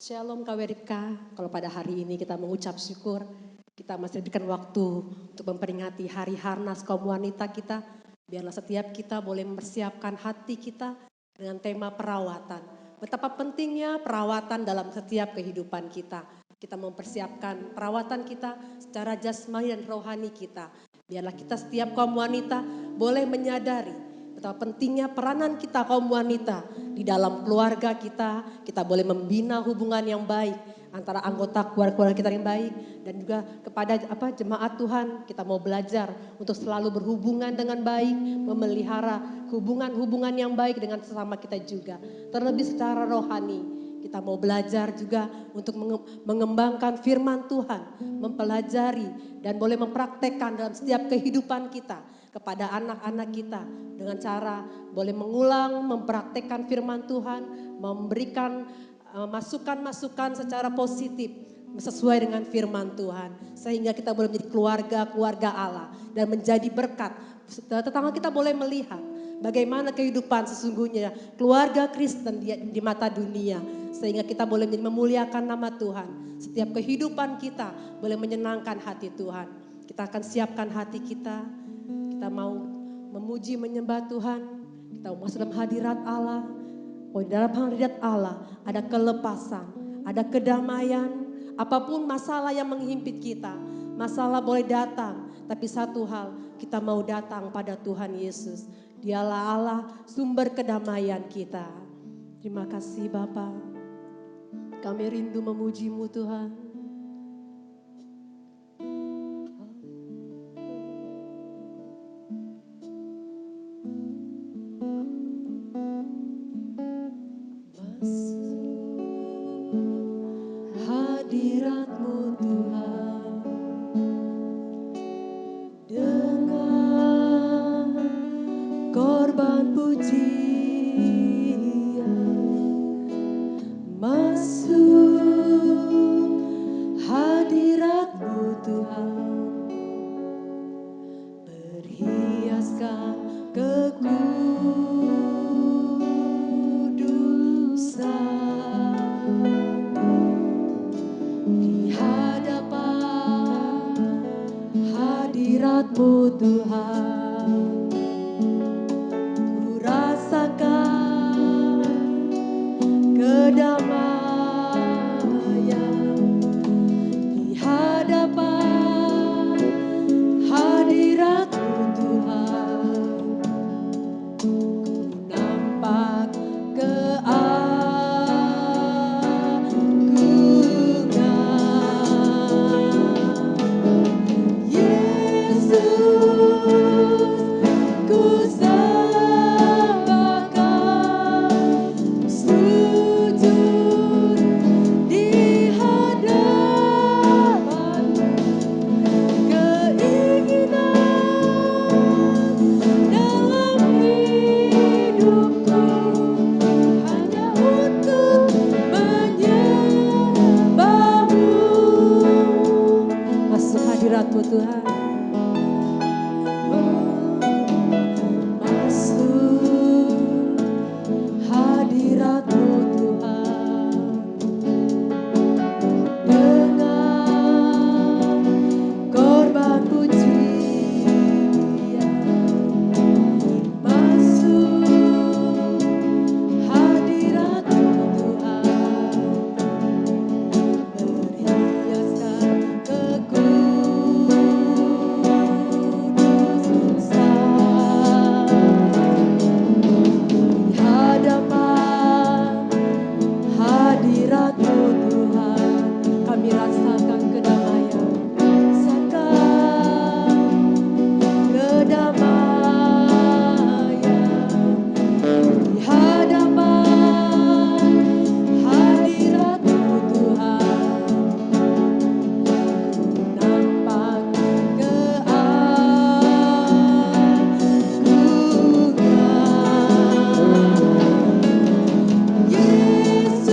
Shalom KWRK, kalau pada hari ini kita mengucap syukur, kita masih diberikan waktu untuk memperingati hari Harnas kaum wanita kita. Biarlah setiap kita boleh mempersiapkan hati kita dengan tema perawatan. Betapa pentingnya perawatan dalam setiap kehidupan kita. Kita mempersiapkan perawatan kita secara jasmani dan rohani kita. Biarlah kita setiap kaum wanita boleh menyadari betapa pentingnya peranan kita kaum wanita di dalam keluarga kita. Kita boleh membina hubungan yang baik antara anggota keluarga kita yang baik, dan juga kepada jemaat Tuhan. Kita mau belajar untuk selalu berhubungan dengan baik, memelihara hubungan-hubungan yang baik dengan sesama kita juga. Terlebih secara rohani, kita mau belajar juga untuk mengembangkan firman Tuhan, mempelajari dan boleh mempraktekkan dalam setiap kehidupan kita kepada anak-anak kita dengan cara boleh mengulang, mempraktekkan firman Tuhan, memberikan masukan-masukan secara positif sesuai dengan firman Tuhan, sehingga kita boleh menjadi keluarga Allah dan menjadi berkat. Tetangga kita boleh melihat bagaimana kehidupan sesungguhnya keluarga Kristen di mata dunia, sehingga kita boleh memuliakan nama Tuhan. Setiap kehidupan kita boleh menyenangkan hati Tuhan. Kita akan siapkan hati kita. Kita mau memuji menyembah Tuhan. Kita mau masuk dalam hadirat Allah. Oh, di dalam hadirat Allah ada kelepasan, ada kedamaian. Apapun masalah yang menghimpit kita, masalah boleh datang, tapi satu hal, kita mau datang pada Tuhan Yesus. Dialah Allah, sumber kedamaian kita. Terima kasih Bapa. Kami rindu memuji-Mu Tuhan. Hadirat-Mu Tuhan, dengan korban pujian, masuk hadirat-Mu Tuhan, berhiaskan kekudusan. Hadirat-Mu Tuhan, ku rasakan kedamaian di hadapan hadirat-Mu Tuhan. Ku nampak hadirat-Mu Tuhan. Masuk hadirat-Mu Tuhan, dengan korban pujian, masuk hadirat-Mu Tuhan, berhiaskan hadirat-Mu Tuhan, kami rasakan kedamaian, di hadapan hadirat-Mu Tuhan, nampak keagungan. Yesus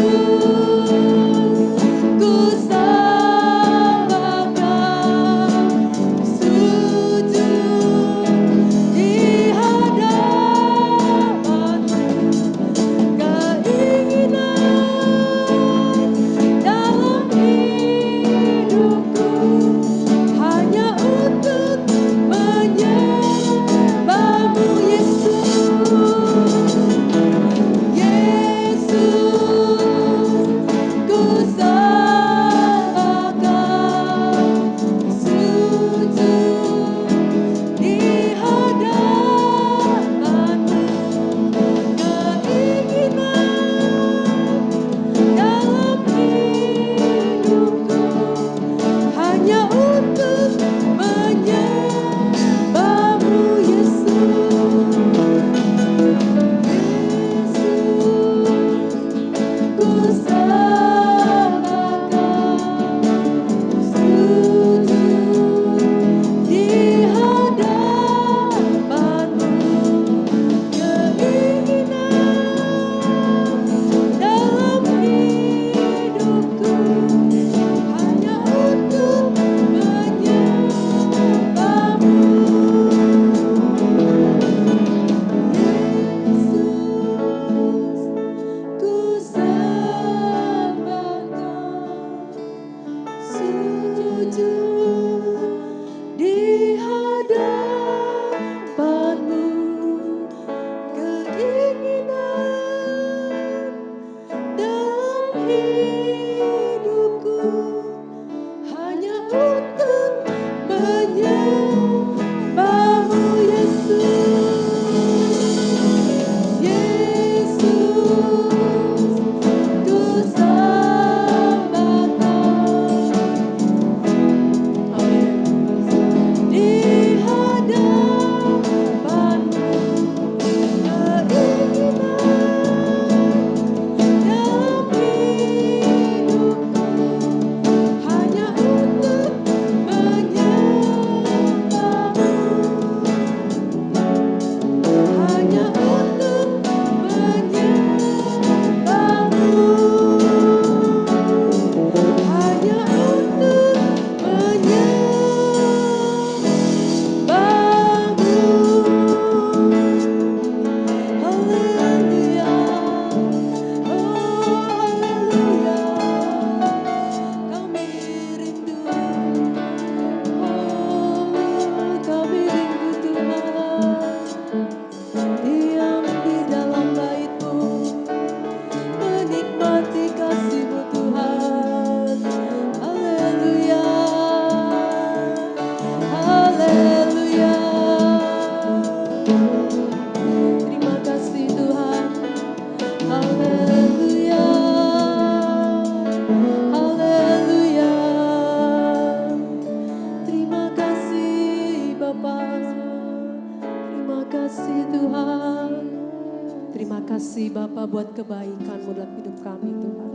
buat kebaikan-Mu dalam hidup kami Tuhan.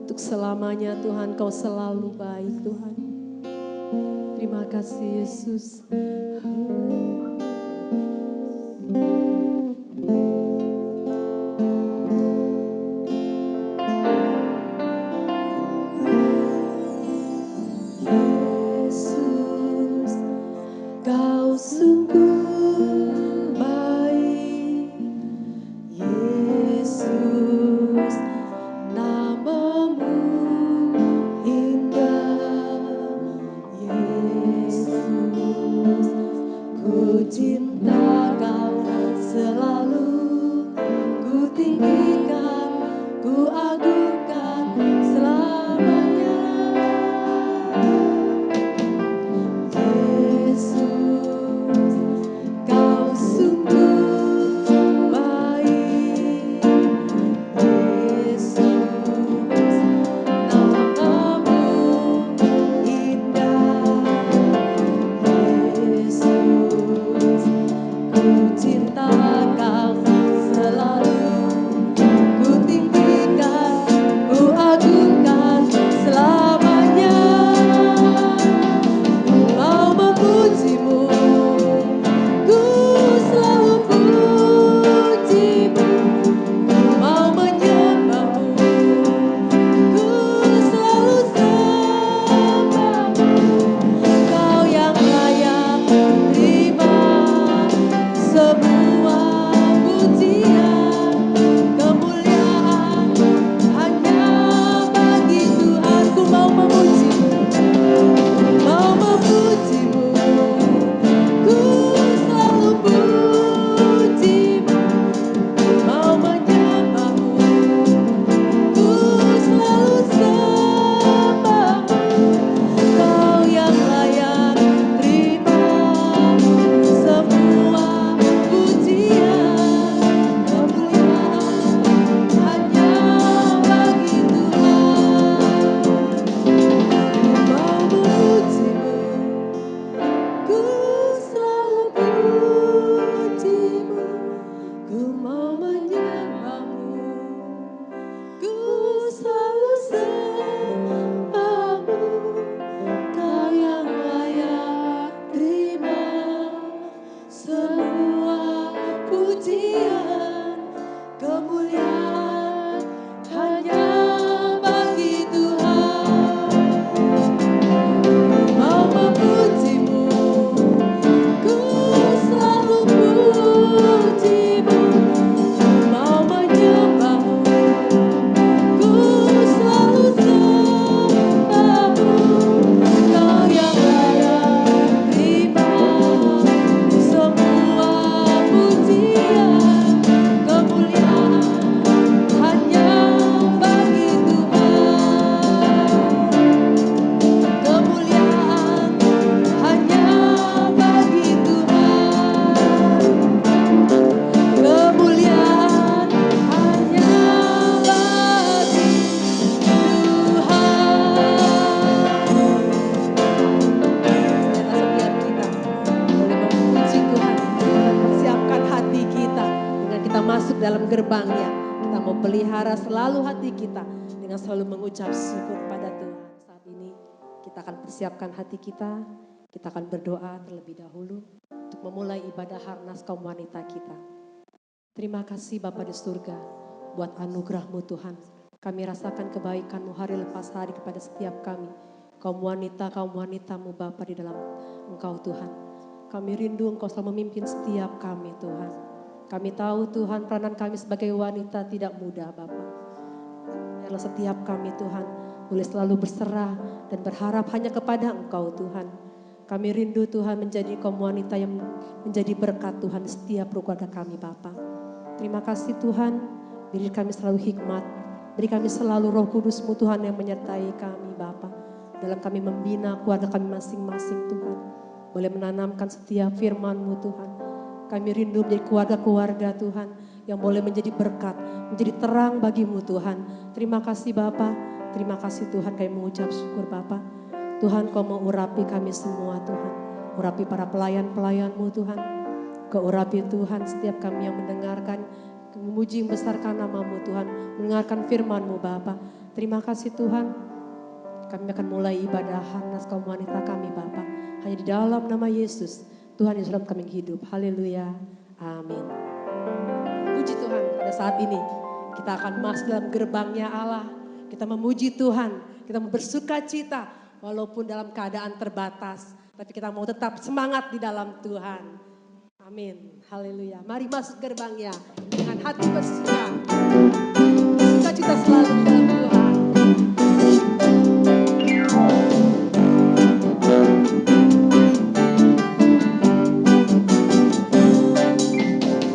Untuk selamanya Tuhan Kau selalu baik Tuhan. Terima kasih Yesus. Yesus, Kau sungguh baik. Yesus, nama-Mu indah. Yesus, ku cinta Kau selalu, ku tinggikan, ku agungkan selamanya. Yesus, Kau sungguh baik. Yesus, nama-Mu indah. Yesus, ku cinta Kau selalu, ku tinggikan, ku agungkan selamanya. Mau memuji-Mu, ku selalu puji-Mu. Mau menyembah-Mu, ku selalu sembah-Mu. Kau yang layak terima semua pujian, kemuliaan hanya bagi Tuhan. Ku mau memuji-Mu, mau memuji-Mu, ku selalu puji-Mu. Mau menyembah-Mu, ku selalu sembah-Mu. Kau yang layak terima semua pujian, kemuliaan hanya bagi Tuhan. Mau memuji-Mu, ku selalu puji-Mu. Ku mau menyembah-Mu, ku selalu sembah-Mu. Kau yang layak terima semua pujian, kemuliaan hanya bagi Tuhan. Mau memuji-Mu, ku selalu puji-Mu. Mau menyembah-Mu, ku selalu sembah-Mu. Kau yang layak terima semua pujian, kemuliaan hanya bagi Tuhan. Kemuliaan hanya bagi Tuhan. Kemuliaan hanya bagi Tuhan. Biarlah setiap kita boleh memuji Tuhan dan persiapkan hati kita dengan kita masuk dalam gerbangnya. Kita mau pelihara selalu hati kita dengan selalu mengucap syukur pada Tuhan. Saat ini kita akan persiapkan hati kita. Kita akan berdoa terlebih dahulu untuk memulai ibadah harnas kaum wanita kita. Terima kasih Bapa di surga buat anugerah-Mu Tuhan. Kami rasakan kebaikan-Mu hari lepas hari kepada setiap kami. Kaum wanita-Mu Bapa di dalam Engkau Tuhan. Kami rindu Engkau selalu memimpin setiap kami Tuhan. Kami tahu Tuhan peranan kami sebagai wanita tidak mudah Bapa. Biarlah setiap kami Tuhan boleh selalu berserah dan berharap hanya kepada Engkau Tuhan. Kami rindu Tuhan menjadi kaum wanita yang menjadi berkat Tuhan di setiap keluarga kami Bapa. Terima kasih Tuhan, beri kami selalu hikmat, beri kami selalu Roh Kudus-Mu Tuhan yang menyertai kami Bapa. Dalam kami membina keluarga kami masing-masing Tuhan. Boleh menanamkan setiap firman-Mu Tuhan. Kami rindu menjadi keluarga-keluarga Tuhan yang boleh menjadi berkat, menjadi terang bagi-Mu Tuhan. Terima kasih Bapa, terima kasih Tuhan, kami mengucap syukur Bapa. Tuhan Kau mau urapi kami semua Tuhan. Urapi para pelayan-pelayan-Mu Tuhan. Kau urapi Tuhan setiap kami yang mendengarkan memuji membesarkan nama-Mu Tuhan, mendengarkan firman-Mu Bapa. Terima kasih Tuhan. Kami akan mulai ibadah Harnas kaum wanita kami Bapa. Hanya di dalam nama Yesus, Tuhan yang dalam kami hidup. Haleluya. Amin. Puji Tuhan, pada saat ini kita akan masuk dalam gerbangnya Allah. Kita memuji Tuhan, kita mau bersuka cita walaupun dalam keadaan terbatas. Tapi kita mau tetap semangat di dalam Tuhan. Amin. Haleluya. Mari masuk gerbangnya dengan hati bersuka. Sukacita selalu di dalam Tuhan.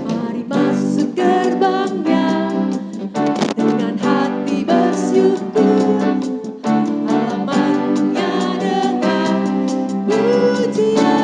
Mari masuk gerbangnya dengan hati bersyukur. Halamannya dengan pujian.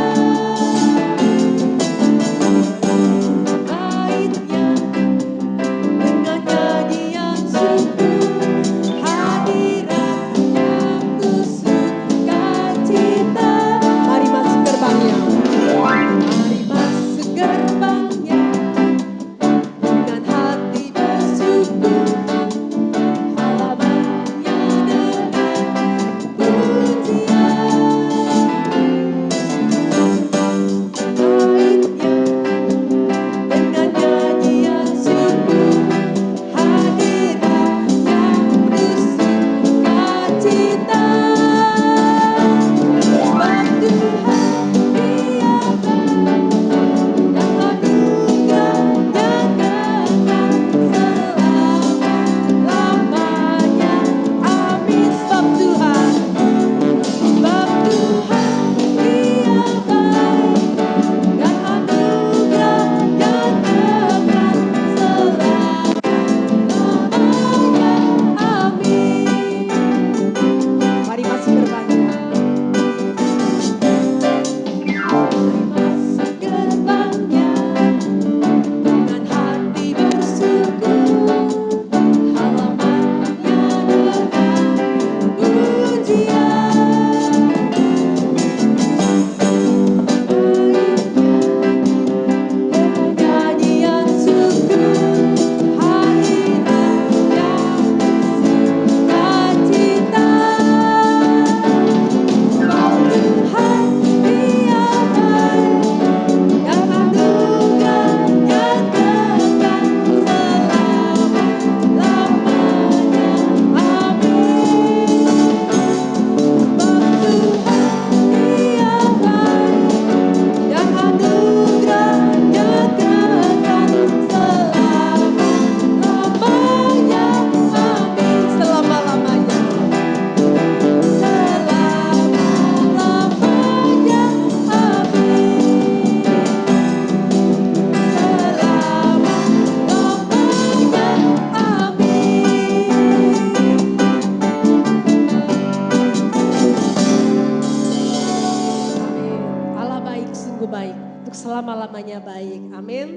Selama-lamanya baik, amin.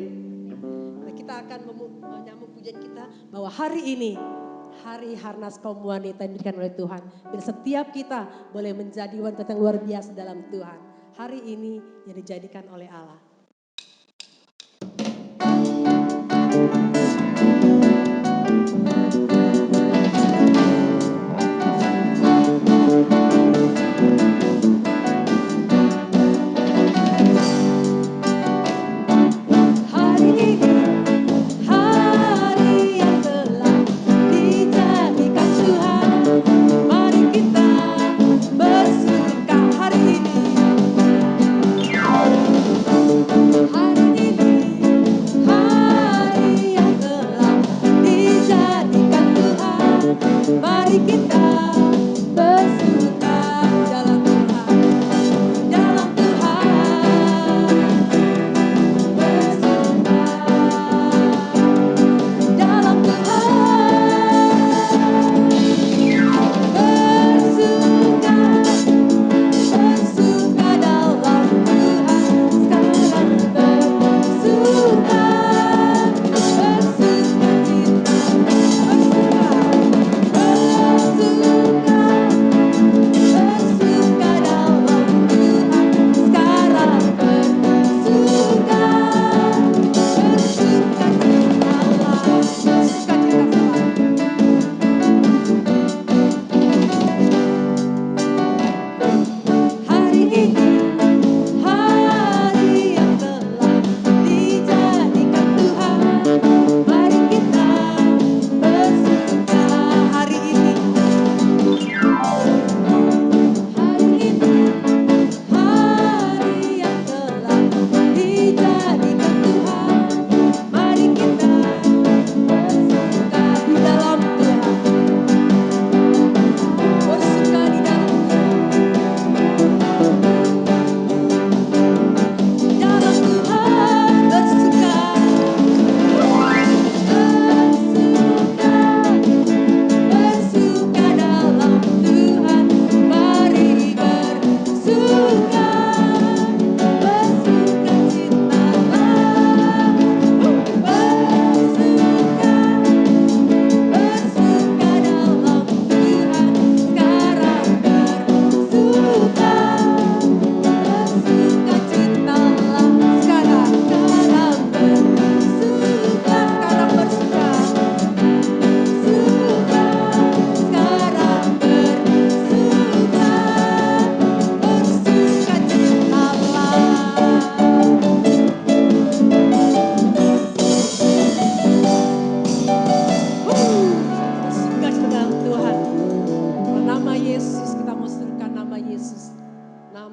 Nah, kita akan menyambung pujian kita bahwa hari ini, hari Harnas kaum wanita yang diberikan oleh Tuhan. Dan setiap kita boleh menjadi wanita yang luar biasa dalam Tuhan. Hari ini yang dijadikan oleh Allah.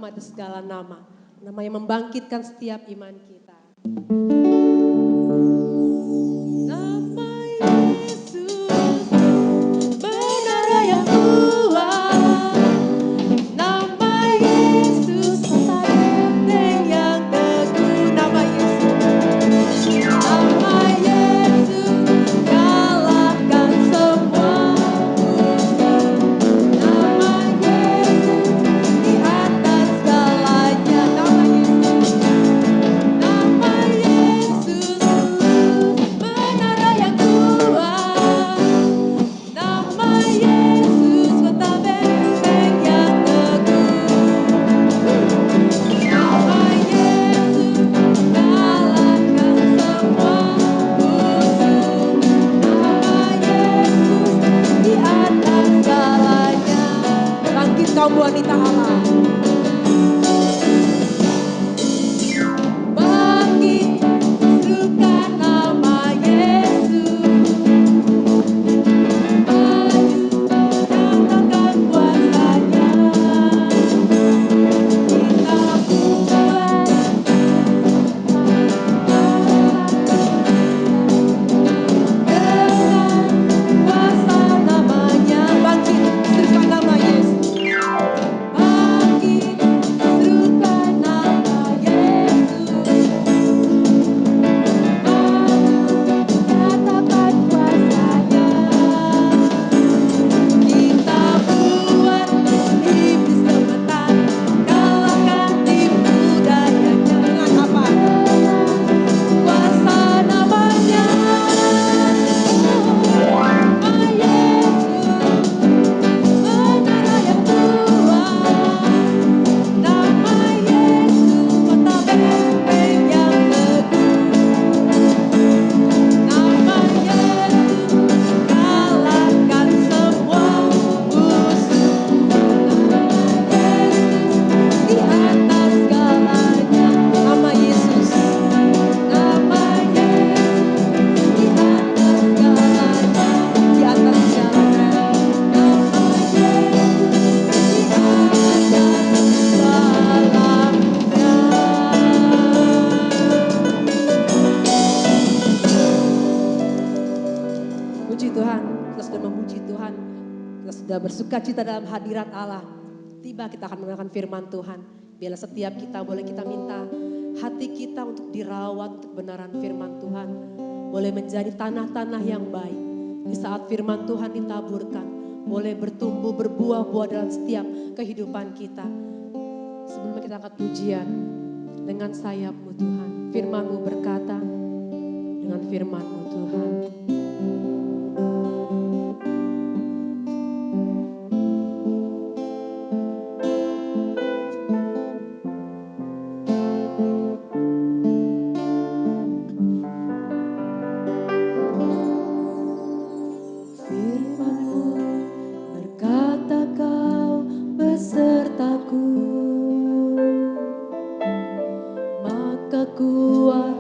nama atas segala nama. Nama yang membangkitkan setiap iman kita. Nama Yesus, menara yang kuat. Nama Yesus, kota benteng yang teguh. Nama Yesus, nama Yesus, kalahkan semua musuh. Nama Yesus di atas segalanya. Nama Yesus, nama Yesus, menara yang kuat. Nama Yesus, kota benteng yang teguh. Nama Yesus, kalahkan semua musuh. Nama Yesus di atas segalanya. Bangkit kaum wanita Allah. Bangkit, serukan nama Yesus. Maju, nyatakan kuasanya. Kita buat dengan kuasa namanya. Bangkit, serukan nama Yesus. Bangkit, serukan nama Yesus. Maju, katakan kuasanya. Kita buat iblis gemetar, kalahkan tipu dayanya. Dengan apa? Kuasa namanya. Nama Yesus, menara yang kuat. Nama Yesus, kota benteng yang teguh. Nama Yesus, kalahkan semua musuh. Nama Yesus di atas segalanya. Nama Yesus, nama Yesus di atas segalanya. Di atas segalanya. Nama Yesus di atas segalanya. Puji Tuhan, kita sudah memuji Tuhan. Kita sudah bersuka cita dalam hadirat Allah. Tiba kita akan mendengarkan firman Tuhan. Biarlah setiap kita boleh kita minta hati kita untuk dirawat untuk kebenaran firman Tuhan. Boleh menjadi tanah-tanah yang baik. Di saat firman Tuhan ditaburkan, boleh bertumbuh berbuah-buah dalam setiap kehidupan kita. Sebelum kita angkat pujian, dengan sayap-Mu Tuhan, firman-Mu berkata, dengan firman-Mu Tuhan. Firman-Mu berkata kau besertaku, maka kuat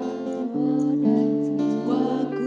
dan jiwaku.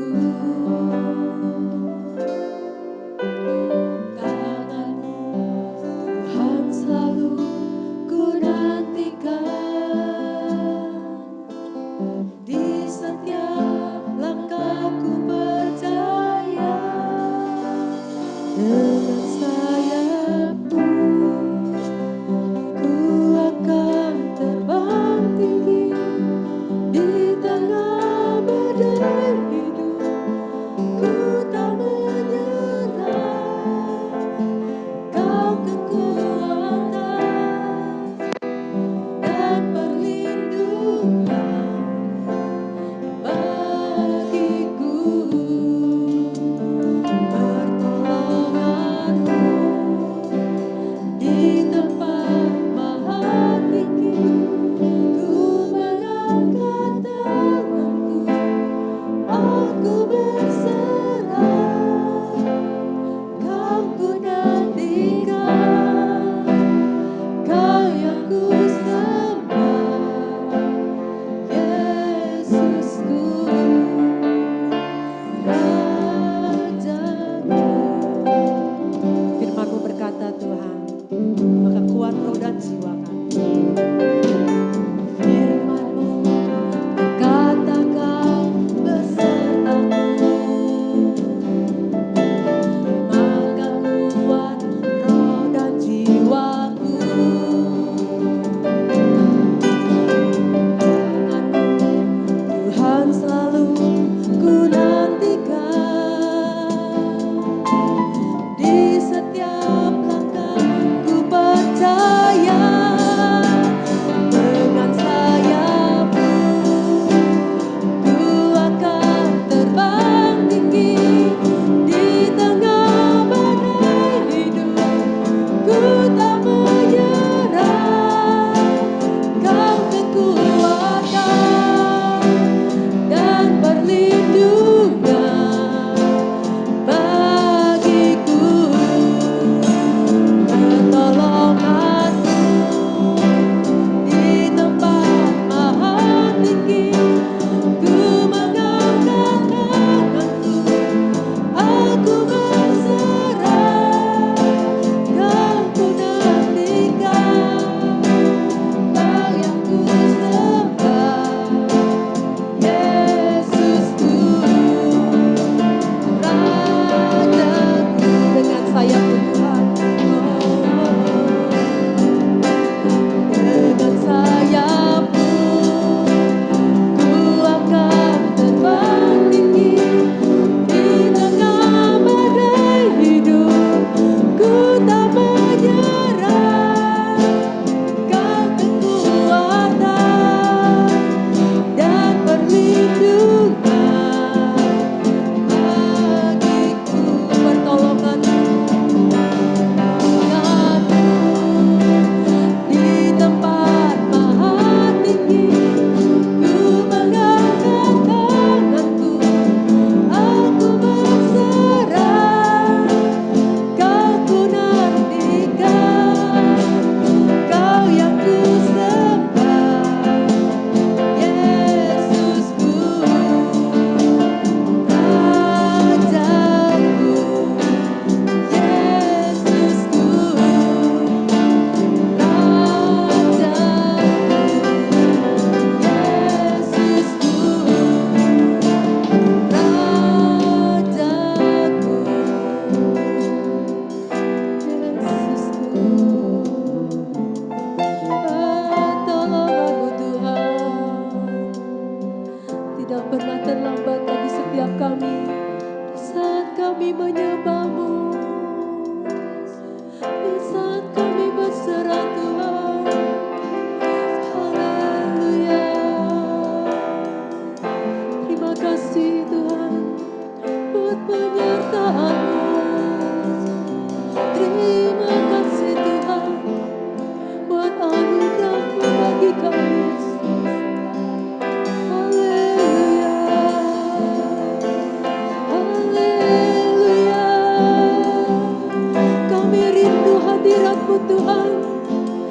hadirat-Mu Tuhan.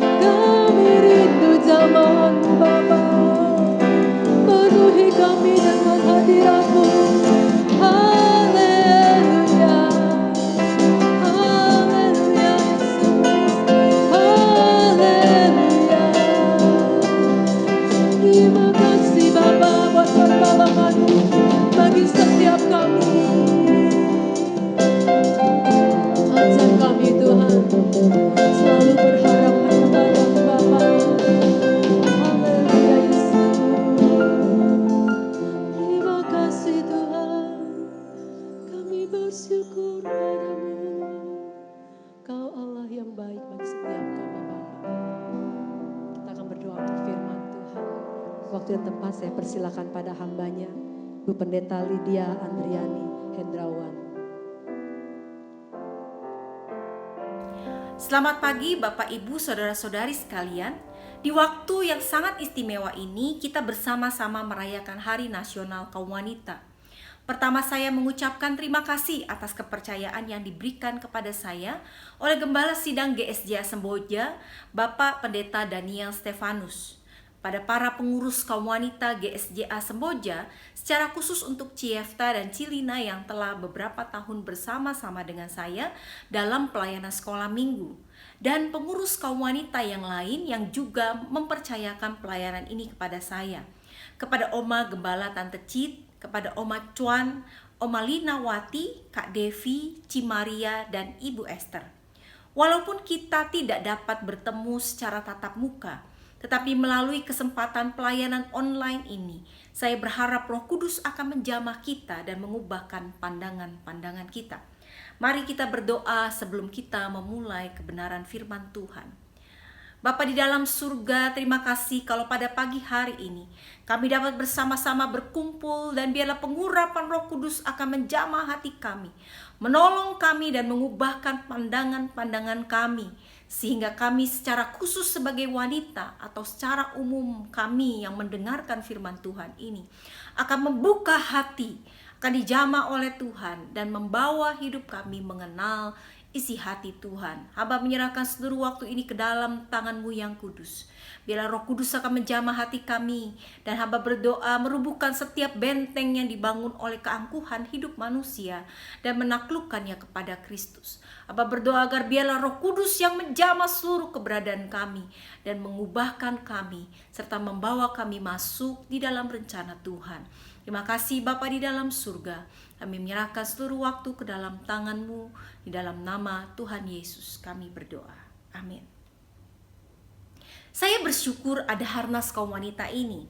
Kami rindu jamahan-Mu Bapa. Penuhi kami dengan hadirat-Mu. Haleluya. Haleluya Yesus. Haleluya. Terima kasih Bapa buat pertolongan-Mu bagi setiap kami. Ajar kami Tuhan, selalu berharap hanya pada-Mu Bapa. Haleluya Yesus. Terima kasih Tuhan, kami bersyukur padamu. Kau Allah yang baik bagi setiap kami Bapa. Kita akan berdoa untuk firman Tuhan. Waktu yang tepat saya persilakan pada hambanya, Bu Pendeta Lydia Andriani Hendrawan. Selamat pagi Bapak Ibu Saudara-saudari sekalian. Di waktu yang sangat istimewa ini kita bersama-sama merayakan Hari Nasional Kaum Wanita. Pertama saya mengucapkan terima kasih atas kepercayaan yang diberikan kepada saya oleh Gembala Sidang GSJ Semboja, Bapak Pendeta Daniel Stefanus. Pada para pengurus kaum wanita GSJA Semboja, secara khusus untuk Ciefta dan Cilina yang telah beberapa tahun bersama-sama dengan saya dalam pelayanan sekolah minggu, dan pengurus kaum wanita yang lain yang juga mempercayakan pelayanan ini kepada saya, kepada Oma Gembala Tante Cit, kepada Oma Cuan, Oma Linawati, Kak Devi, Cimaria, dan Ibu Esther. Walaupun kita tidak dapat bertemu secara tatap muka, tetapi melalui kesempatan pelayanan online ini, saya berharap Roh Kudus akan menjamah kita dan mengubahkan pandangan-pandangan kita. Mari kita berdoa sebelum kita memulai kebenaran firman Tuhan. Bapa di dalam surga, terima kasih kalau pada pagi hari ini kami dapat bersama-sama berkumpul, dan biarlah pengurapan Roh Kudus akan menjamah hati kami, menolong kami dan mengubahkan pandangan-pandangan kami, sehingga kami secara khusus sebagai wanita atau secara umum kami yang mendengarkan firman Tuhan ini akan membuka hati, akan dijamah oleh Tuhan dan membawa hidup kami mengenal isi hati Tuhan. Hamba menyerahkan seluruh waktu ini ke dalam tangan-Mu yang kudus. Biarlah Roh Kudus akan menjamah hati kami, dan hamba berdoa merubuhkan setiap benteng yang dibangun oleh keangkuhan hidup manusia dan menaklukkannya kepada Kristus. Hamba berdoa agar biarlah Roh Kudus yang menjamah seluruh keberadaan kami dan mengubahkan kami serta membawa kami masuk di dalam rencana Tuhan. Terima kasih Bapa di dalam surga. Kami menyerahkan seluruh waktu ke dalam tangan-Mu, di dalam nama Tuhan Yesus kami berdoa. Amin. Saya bersyukur ada Harnas Kaum Wanita ini,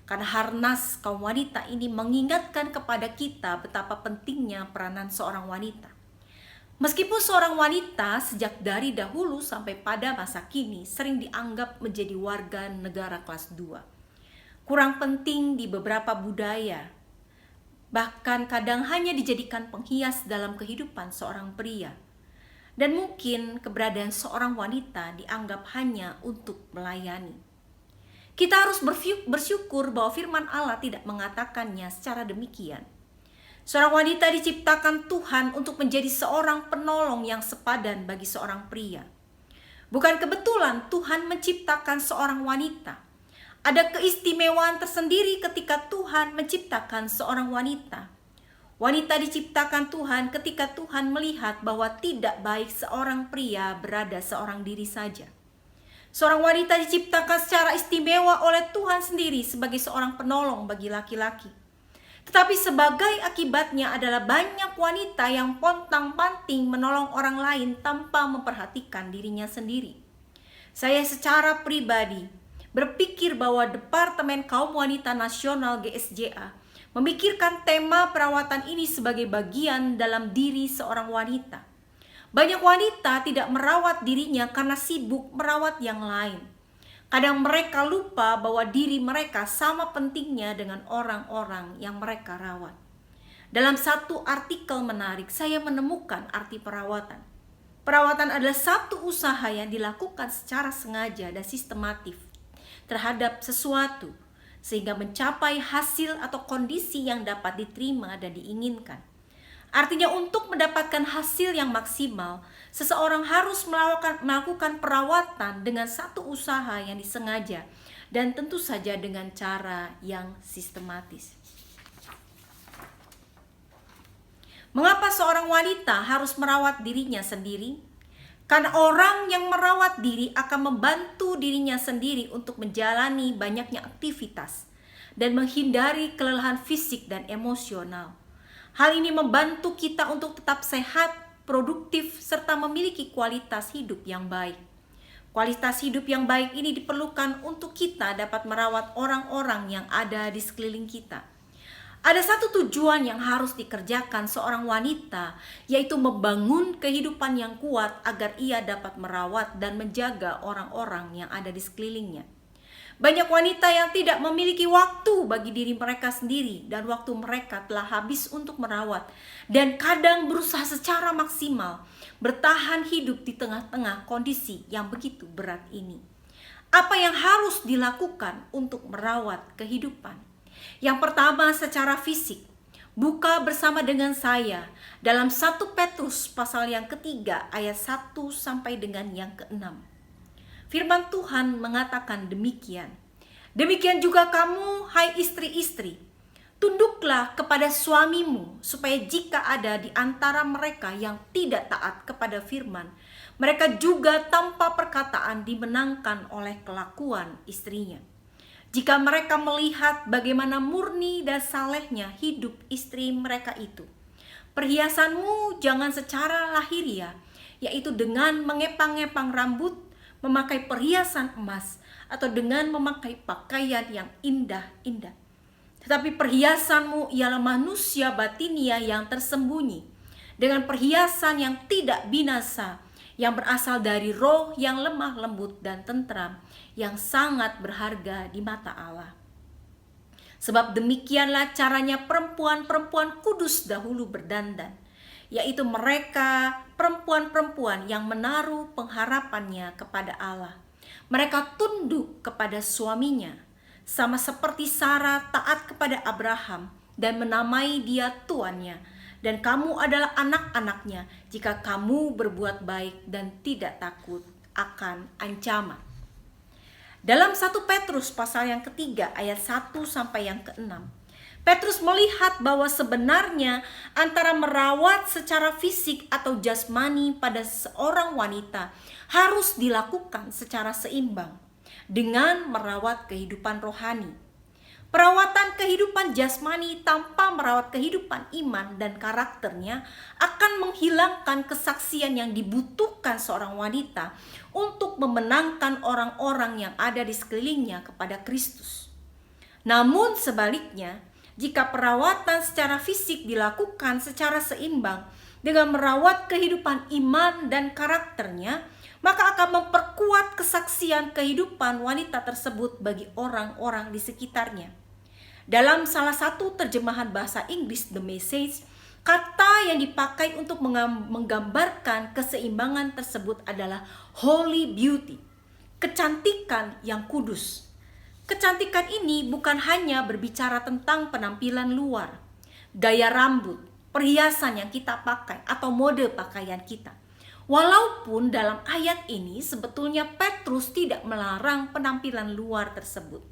karena Harnas Kaum Wanita ini mengingatkan kepada kita betapa pentingnya peranan seorang wanita. Meskipun seorang wanita sejak dari dahulu sampai pada masa kini sering dianggap menjadi warga negara kelas 2, kurang penting di beberapa budaya, bahkan kadang hanya dijadikan penghias dalam kehidupan seorang pria. Dan mungkin keberadaan seorang wanita dianggap hanya untuk melayani. Kita harus bersyukur bahwa firman Allah tidak mengatakannya secara demikian. Seorang wanita diciptakan Tuhan untuk menjadi seorang penolong yang sepadan bagi seorang pria. Bukan kebetulan Tuhan menciptakan seorang wanita. Ada keistimewaan tersendiri ketika Tuhan menciptakan seorang wanita. Wanita diciptakan Tuhan ketika Tuhan melihat bahwa tidak baik seorang pria berada seorang diri saja. Seorang wanita diciptakan secara istimewa oleh Tuhan sendiri sebagai seorang penolong bagi laki-laki. Tetapi sebagai akibatnya adalah banyak wanita yang pontang-panting menolong orang lain tanpa memperhatikan dirinya sendiri. Saya secara pribadi berpikir bahwa Departemen Kaum Wanita Nasional GSJA memikirkan tema perawatan ini sebagai bagian dalam diri seorang wanita. Banyak wanita tidak merawat dirinya karena sibuk merawat yang lain. Kadang mereka lupa bahwa diri mereka sama pentingnya dengan orang-orang yang mereka rawat. Dalam satu artikel menarik, saya menemukan arti perawatan. Perawatan adalah satu usaha yang dilakukan secara sengaja dan sistematif terhadap sesuatu, sehingga mencapai hasil atau kondisi yang dapat diterima dan diinginkan. Artinya untuk mendapatkan hasil yang maksimal, seseorang harus melakukan perawatan dengan satu usaha yang disengaja dan tentu saja dengan cara yang sistematis. Mengapa seorang wanita harus merawat dirinya sendiri? Karena orang yang merawat diri akan membantu dirinya sendiri untuk menjalani banyaknya aktivitas dan menghindari kelelahan fisik dan emosional. Hal ini membantu kita untuk tetap sehat, produktif, serta memiliki kualitas hidup yang baik. Kualitas hidup yang baik ini diperlukan untuk kita dapat merawat orang-orang yang ada di sekeliling kita. Ada satu tujuan yang harus dikerjakan seorang wanita, yaitu membangun kehidupan yang kuat agar ia dapat merawat dan menjaga orang-orang yang ada di sekelilingnya. Banyak wanita yang tidak memiliki waktu bagi diri mereka sendiri dan waktu mereka telah habis untuk merawat dan kadang berusaha secara maksimal bertahan hidup di tengah-tengah kondisi yang begitu berat ini. Apa yang harus dilakukan untuk merawat kehidupan? Yang pertama, secara fisik. Buka bersama dengan saya dalam 1 Petrus pasal yang ketiga ayat 1 sampai dengan yang ke-6. Firman Tuhan mengatakan demikian. Demikian juga kamu, hai istri-istri, tunduklah kepada suamimu, supaya jika ada di antara mereka yang tidak taat kepada firman, mereka juga tanpa perkataan dimenangkan oleh kelakuan istrinya. Jika mereka melihat bagaimana murni dan salehnya hidup istri mereka itu, perhiasanmu jangan secara lahiriah, yaitu dengan mengepang-ngepang rambut, memakai perhiasan emas, atau dengan memakai pakaian yang indah-indah. Tetapi perhiasanmu ialah manusia batinia yang tersembunyi, dengan perhiasan yang tidak binasa, yang berasal dari roh yang lemah lembut dan tentram, yang sangat berharga di mata Allah. Sebab demikianlah caranya perempuan-perempuan kudus dahulu berdandan, yaitu mereka perempuan-perempuan yang menaruh pengharapannya kepada Allah. Mereka tunduk kepada suaminya, sama seperti Sarah taat kepada Abraham dan menamai dia tuannya. Dan kamu adalah anak-anaknya jika kamu berbuat baik dan tidak takut akan ancaman. Dalam 1 Petrus pasal yang ketiga ayat 1 sampai yang ke-6, Petrus melihat bahwa sebenarnya antara merawat secara fisik atau jasmani pada seorang wanita harus dilakukan secara seimbang dengan merawat kehidupan rohani. Perawatan kehidupan jasmani tanpa merawat kehidupan iman dan karakternya akan menghilangkan kesaksian yang dibutuhkan seorang wanita untuk memenangkan orang-orang yang ada di sekelilingnya kepada Kristus. Namun sebaliknya, jika perawatan secara fisik dilakukan secara seimbang dengan merawat kehidupan iman dan karakternya, maka akan memperkuat kesaksian kehidupan wanita tersebut bagi orang-orang di sekitarnya. Dalam salah satu terjemahan bahasa Inggris The Message, kata yang dipakai untuk menggambarkan keseimbangan tersebut adalah holy beauty, kecantikan yang kudus. Kecantikan ini bukan hanya berbicara tentang penampilan luar, gaya rambut, perhiasan yang kita pakai, atau mode pakaian kita. Walaupun dalam ayat ini sebetulnya Petrus tidak melarang penampilan luar tersebut.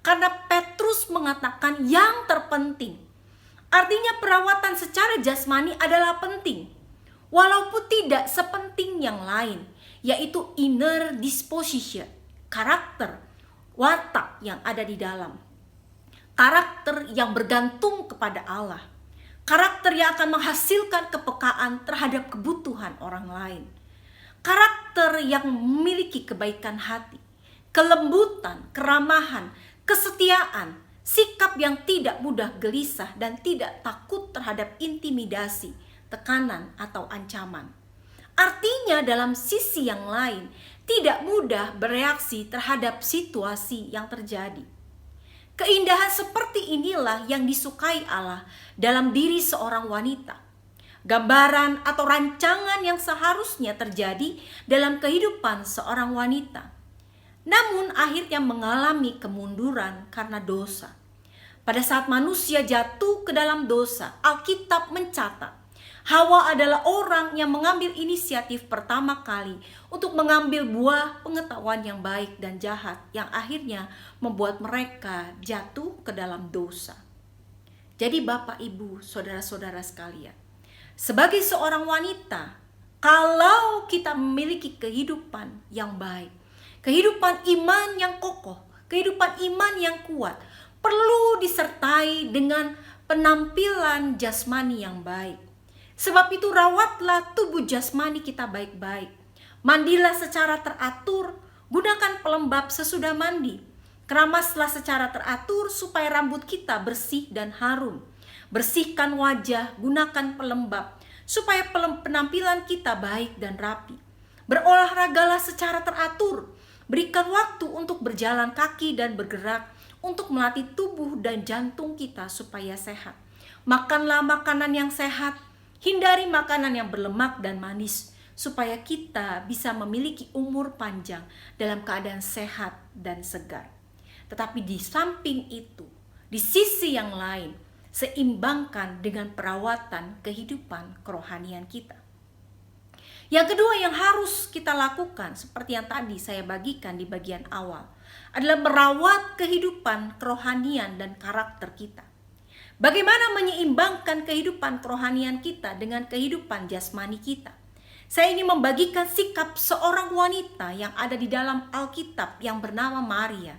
Karena Petrus mengatakan yang terpenting. Artinya perawatan secara jasmani adalah penting. Walaupun tidak sepenting yang lain, yaitu inner disposition, karakter, watak yang ada di dalam. Karakter yang bergantung kepada Allah. Karakter yang akan menghasilkan kepekaan terhadap kebutuhan orang lain. Karakter yang memiliki kebaikan hati, kelembutan, keramahan, kesetiaan, sikap yang tidak mudah gelisah dan tidak takut terhadap intimidasi, tekanan, atau ancaman. Artinya dalam sisi yang lain, tidak mudah bereaksi terhadap situasi yang terjadi. Keindahan seperti inilah yang disukai Allah dalam diri seorang wanita. Gambaran atau rancangan yang seharusnya terjadi dalam kehidupan seorang wanita. Namun akhirnya mengalami kemunduran karena dosa. Pada saat manusia jatuh ke dalam dosa, Alkitab mencatat Hawa adalah orang yang mengambil inisiatif pertama kali untuk mengambil buah pengetahuan yang baik dan jahat yang akhirnya membuat mereka jatuh ke dalam dosa. Jadi Bapak, Ibu, saudara-saudara sekalian, sebagai seorang wanita, kalau kita memiliki kehidupan yang baik, kehidupan iman yang kokoh, kehidupan iman yang kuat, perlu disertai dengan penampilan jasmani yang baik. Sebab itu rawatlah tubuh jasmani kita baik-baik. Mandilah secara teratur, gunakan pelembab sesudah mandi. Keramaslah secara teratur supaya rambut kita bersih dan harum. Bersihkan wajah, gunakan pelembab supaya penampilan kita baik dan rapi. Berolahragalah secara teratur. Berikan waktu untuk berjalan kaki dan bergerak untuk melatih tubuh dan jantung kita supaya sehat. Makanlah makanan yang sehat. Hindari makanan yang berlemak dan manis supaya kita bisa memiliki umur panjang dalam keadaan sehat dan segar. Tetapi di samping itu, di sisi yang lain, seimbangkan dengan perawatan kehidupan kerohanian kita. Yang kedua yang harus kita lakukan, seperti yang tadi saya bagikan di bagian awal, adalah merawat kehidupan kerohanian dan karakter kita. Bagaimana menyeimbangkan kehidupan kerohanian kita dengan kehidupan jasmani kita? Saya ingin membagikan sikap seorang wanita yang ada di dalam Alkitab yang bernama Maria.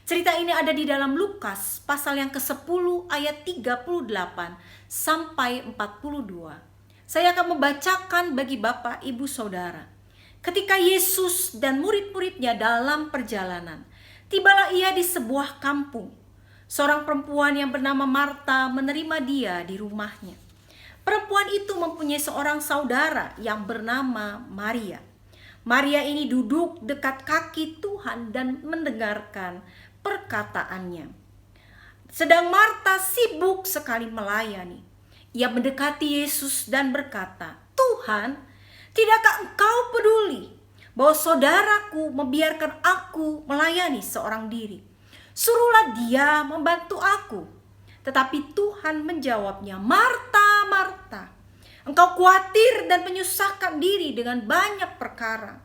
Cerita ini ada di dalam Lukas pasal yang ke-10 ayat 38 sampai 42. Saya akan membacakan bagi Bapak, Ibu, Saudara. Ketika Yesus dan murid-muridnya dalam perjalanan, tibalah ia di sebuah kampung. Seorang perempuan yang bernama Marta menerima dia di rumahnya. Perempuan itu mempunyai seorang saudara yang bernama Maria. Maria ini duduk dekat kaki Tuhan dan mendengarkan perkataannya. Sedang Marta sibuk sekali melayani. Ia mendekati Yesus dan berkata, "Tuhan, tidakkah Engkau peduli bahwa saudaraku membiarkan aku melayani seorang diri? Suruhlah dia membantu aku." Tetapi Tuhan menjawabnya, "Marta, Marta, engkau khawatir dan menyusahkan diri dengan banyak perkara.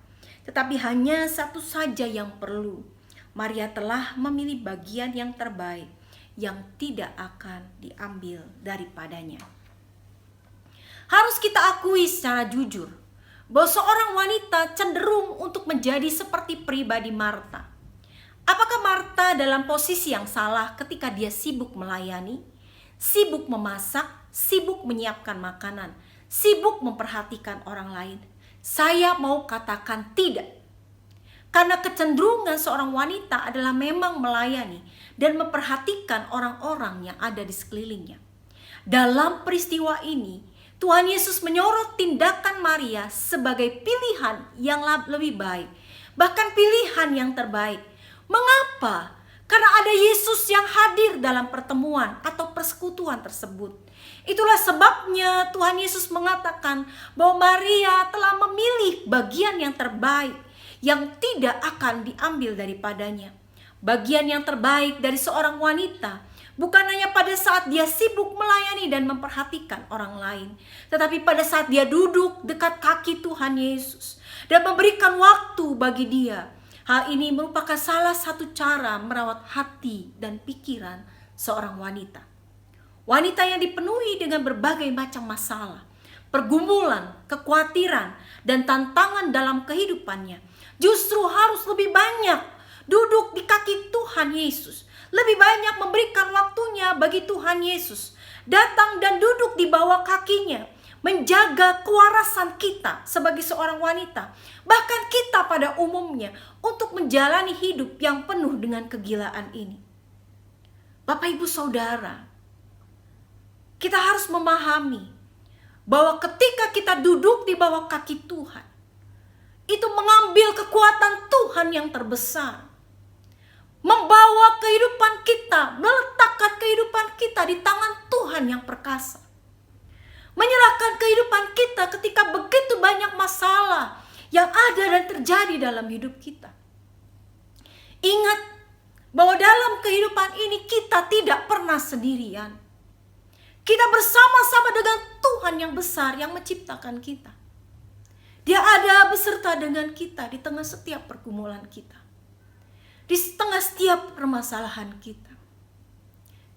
Tetapi hanya satu saja yang perlu. Maria telah memilih bagian yang terbaik, yang tidak akan diambil daripadanya." Harus kita akui secara jujur bahwa seorang wanita cenderung untuk menjadi seperti pribadi Marta. Apakah Marta dalam posisi yang salah ketika dia sibuk melayani, sibuk memasak, sibuk menyiapkan makanan, sibuk memperhatikan orang lain? Saya mau katakan tidak. Karena kecenderungan seorang wanita adalah memang melayani dan memperhatikan orang-orang yang ada di sekelilingnya. Dalam peristiwa ini, Tuhan Yesus menyorot tindakan Maria sebagai pilihan yang lebih baik, bahkan pilihan yang terbaik. Mengapa? Karena ada Yesus yang hadir dalam pertemuan atau persekutuan tersebut. Itulah sebabnya Tuhan Yesus mengatakan bahwa Maria telah memilih bagian yang terbaik yang tidak akan diambil daripadanya. Bagian yang terbaik dari seorang wanita bukan hanya pada saat dia sibuk melayani dan memperhatikan orang lain, tetapi pada saat dia duduk dekat kaki Tuhan Yesus dan memberikan waktu bagi dia. Hal ini merupakan salah satu cara merawat hati dan pikiran seorang wanita. Wanita yang dipenuhi dengan berbagai macam masalah, pergumulan, kekhawatiran, dan tantangan dalam kehidupannya justru harus lebih banyak duduk di kaki Tuhan Yesus. Lebih banyak memberikan waktunya bagi Tuhan Yesus. Datang dan duduk di bawah kakinya. Menjaga kewarasan kita sebagai seorang wanita, bahkan kita pada umumnya, untuk menjalani hidup yang penuh dengan kegilaan ini. Bapak, Ibu, Saudara, kita harus memahami bahwa ketika kita duduk di bawah kaki Tuhan, itu mengambil kekuatan Tuhan yang terbesar, membawa kehidupan kita, meletakkan kehidupan kita di tangan Tuhan yang perkasa. Menyerahkan kehidupan kita ketika begitu banyak masalah yang ada dan terjadi dalam hidup kita. Ingat bahwa dalam kehidupan ini kita tidak pernah sendirian. Kita bersama-sama dengan Tuhan yang besar yang menciptakan kita. Dia ada beserta dengan kita di tengah setiap pergumulan kita. Di tengah setiap permasalahan kita.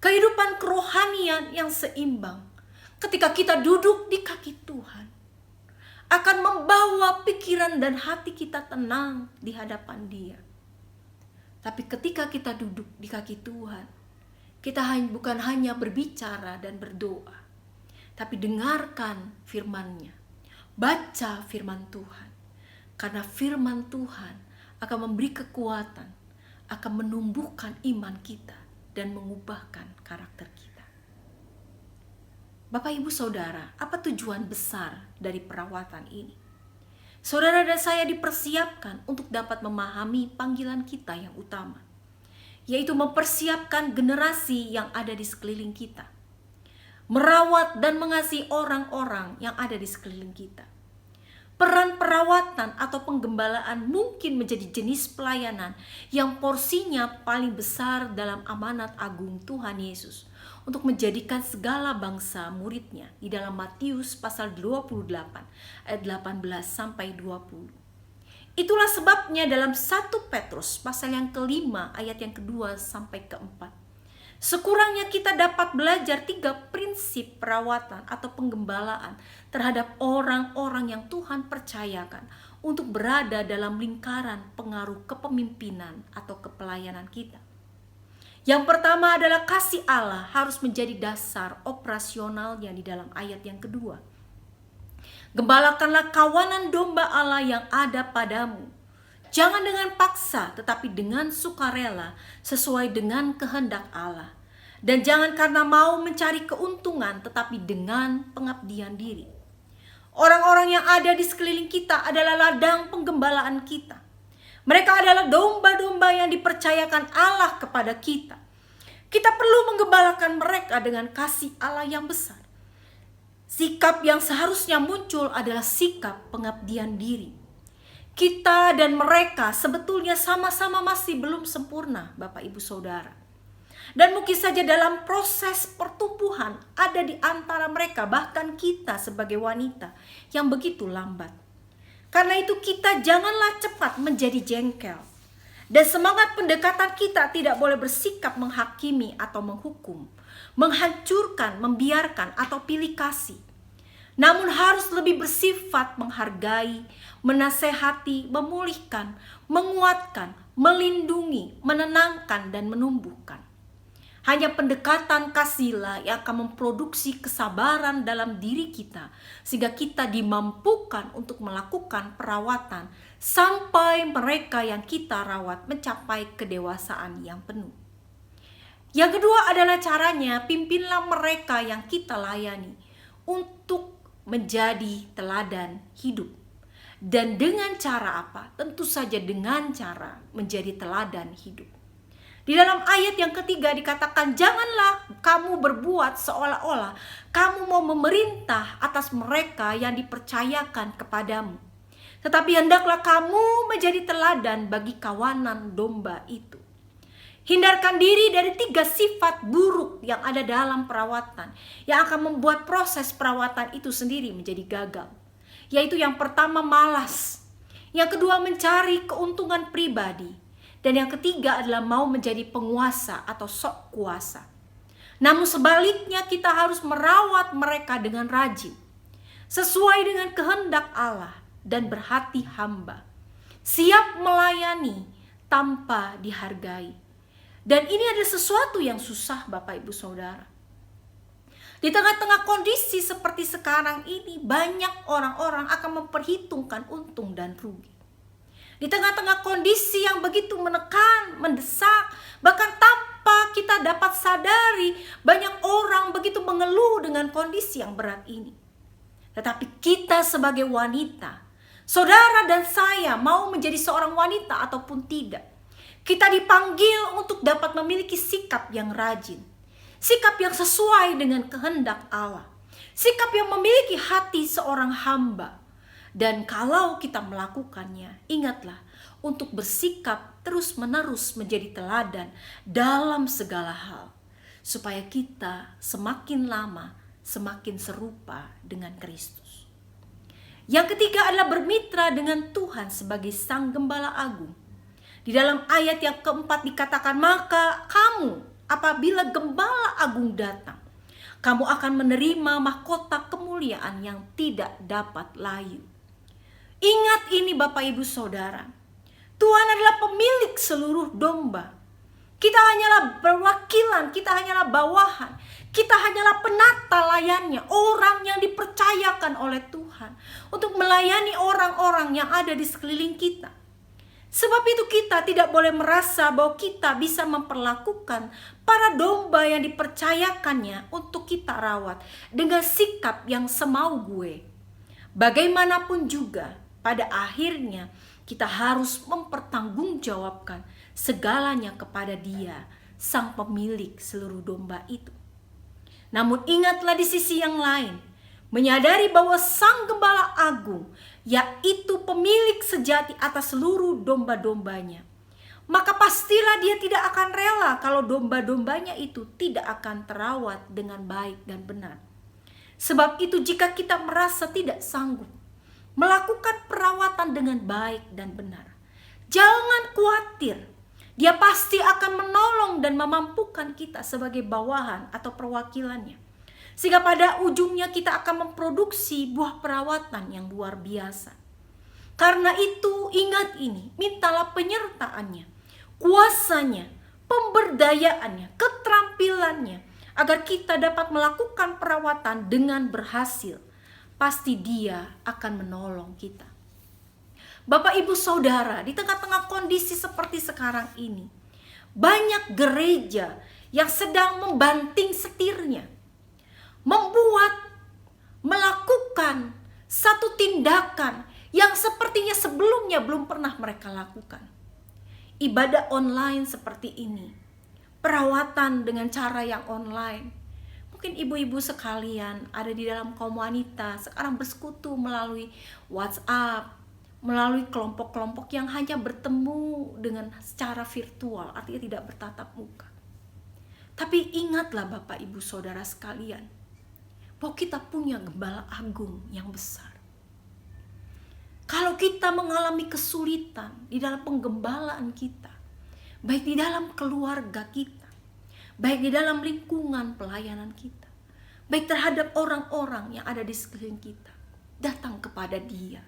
Kehidupan kerohanian yang seimbang ketika kita duduk di kaki Tuhan akan membawa pikiran dan hati kita tenang di hadapan Dia. Tapi ketika kita duduk di kaki Tuhan, kita bukan hanya berbicara dan berdoa, tapi dengarkan firman-Nya, baca firman Tuhan. Karena firman Tuhan akan memberi kekuatan, akan menumbuhkan iman kita dan mengubahkan karakter kita. Bapak, Ibu, Saudara, apa tujuan besar dari perawatan ini? Saudara dan saya dipersiapkan untuk dapat memahami panggilan kita yang utama, yaitu mempersiapkan generasi yang ada di sekeliling kita, merawat dan mengasihi orang-orang yang ada di sekeliling kita. Peran perawatan atau penggembalaan mungkin menjadi jenis pelayanan yang porsinya paling besar dalam amanat agung Tuhan Yesus untuk menjadikan segala bangsa muridnya di dalam Matius pasal 28 ayat 18 sampai 20. Itulah sebabnya dalam 1 Petrus pasal yang kelima ayat yang kedua sampai keempat, sekurangnya kita dapat belajar 3 prinsip perawatan atau penggembalaan terhadap orang-orang yang Tuhan percayakan untuk berada dalam lingkaran pengaruh kepemimpinan atau kepelayanan kita. Yang pertama adalah kasih Allah harus menjadi dasar operasionalnya di dalam ayat yang kedua. Gembalakanlah kawanan domba Allah yang ada padamu. Jangan dengan paksa, tetapi dengan sukarela sesuai dengan kehendak Allah. Dan jangan karena mau mencari keuntungan, tetapi dengan pengabdian diri. Orang-orang yang ada di sekeliling kita adalah ladang penggembalaan kita. Mereka adalah domba-domba yang dipercayakan Allah kepada kita. Kita perlu menggembalakan mereka dengan kasih Allah yang besar. Sikap yang seharusnya muncul adalah sikap pengabdian diri. Kita dan mereka sebetulnya sama-sama masih belum sempurna, Bapak, Ibu, Saudara. Dan mungkin saja dalam proses pertumbuhan ada di antara mereka, bahkan kita sebagai wanita yang begitu lambat. Karena itu kita janganlah cepat menjadi jengkel. Dan semangat pendekatan kita tidak boleh bersikap menghakimi atau menghukum, menghancurkan, membiarkan, atau pilih kasih. Namun harus lebih bersifat menghargai, menasehati, memulihkan, menguatkan, melindungi, menenangkan, dan menumbuhkan. Hanya pendekatan kasihlah yang akan memproduksi kesabaran dalam diri kita, sehingga kita dimampukan untuk melakukan perawatan sampai mereka yang kita rawat mencapai kedewasaan yang penuh. Yang kedua adalah caranya, pimpinlah mereka yang kita layani untuk menjadi teladan hidup. Dan dengan cara apa? Tentu saja dengan cara menjadi teladan hidup. Di dalam ayat yang ketiga dikatakan, janganlah kamu berbuat seolah-olah kamu mau memerintah atas mereka yang dipercayakan kepadamu. Tetapi hendaklah kamu menjadi teladan bagi kawanan domba itu. Hindarkan diri dari 3 sifat buruk yang ada dalam perawatan, yang akan membuat proses perawatan itu sendiri menjadi gagal. Yaitu yang pertama, malas. Yang kedua, mencari keuntungan pribadi. Dan yang ketiga adalah mau menjadi penguasa atau sok kuasa. Namun sebaliknya kita harus merawat mereka dengan rajin, sesuai dengan kehendak Allah dan berhati hamba, siap melayani tanpa dihargai. Dan ini adalah sesuatu yang susah, Bapak, Ibu, Saudara. Di tengah-tengah kondisi seperti sekarang ini, banyak orang-orang akan memperhitungkan untung dan rugi. Di tengah-tengah kondisi yang begitu menekan, mendesak, bahkan tanpa kita dapat sadari, banyak orang begitu mengeluh dengan kondisi yang berat ini. Tetapi kita sebagai wanita, saudara dan saya mau menjadi seorang wanita ataupun tidak, kita dipanggil untuk dapat memiliki sikap yang rajin, sikap yang sesuai dengan kehendak Allah, sikap yang memiliki hati seorang hamba. Dan kalau kita melakukannya, ingatlah untuk bersikap terus-menerus menjadi teladan dalam segala hal. supaya kita semakin lama semakin serupa dengan Kristus. Yang ketiga adalah bermitra dengan Tuhan sebagai Sang Gembala Agung. Di dalam ayat yang keempat dikatakan, maka kamu apabila Gembala Agung datang, kamu akan menerima mahkota kemuliaan yang tidak dapat layu. Ingat ini Bapak Ibu Saudara, Tuhan adalah pemilik seluruh domba. Kita hanyalah perwakilan, kita hanyalah bawahan, kita hanyalah penata layannya, orang yang dipercayakan oleh Tuhan untuk melayani orang-orang yang ada di sekeliling kita. Sebab itu kita tidak boleh merasa bahwa kita bisa memperlakukan para domba yang dipercayakannya untuk kita rawat dengan sikap yang semau gue. Bagaimanapun juga, pada akhirnya kita harus mempertanggungjawabkan segalanya kepada Dia, Sang Pemilik seluruh domba itu. Namun ingatlah di sisi yang lain, menyadari bahwa Sang Gembala Agung, yaitu pemilik sejati atas seluruh domba-dombanya, maka pastilah Dia tidak akan rela kalau domba-dombanya itu tidak akan terawat dengan baik dan benar. Sebab itu jika kita merasa tidak sanggup melakukan perawatan dengan baik dan benar, jangan khawatir. Dia pasti akan menolong dan memampukan kita sebagai bawahan atau perwakilannya. Sehingga pada ujungnya kita akan memproduksi buah perawatan yang luar biasa. Karena itu ingat ini, mintalah penyertaannya, kuasanya, pemberdayaannya, keterampilannya, agar kita dapat melakukan perawatan dengan berhasil. Pasti Dia akan menolong kita. Bapak Ibu Saudara, di tengah-tengah kondisi seperti sekarang ini, banyak gereja yang sedang membanting setirnya, melakukan satu tindakan yang sepertinya sebelumnya belum pernah mereka lakukan. Ibadah online seperti ini, perawatan dengan cara yang online. Mungkin ibu-ibu sekalian ada di dalam kaum wanita sekarang bersekutu melalui WhatsApp, melalui kelompok-kelompok yang hanya bertemu dengan secara virtual, artinya tidak bertatap muka. Tapi ingatlah Bapak Ibu Saudara sekalian, bahwa kita punya Gembala Agung yang besar. Kalau kita mengalami kesulitan di dalam penggembalaan kita, baik di dalam keluarga kita, baik di dalam lingkungan pelayanan kita, baik terhadap orang-orang yang ada di sekeliling kita, datang kepada Dia,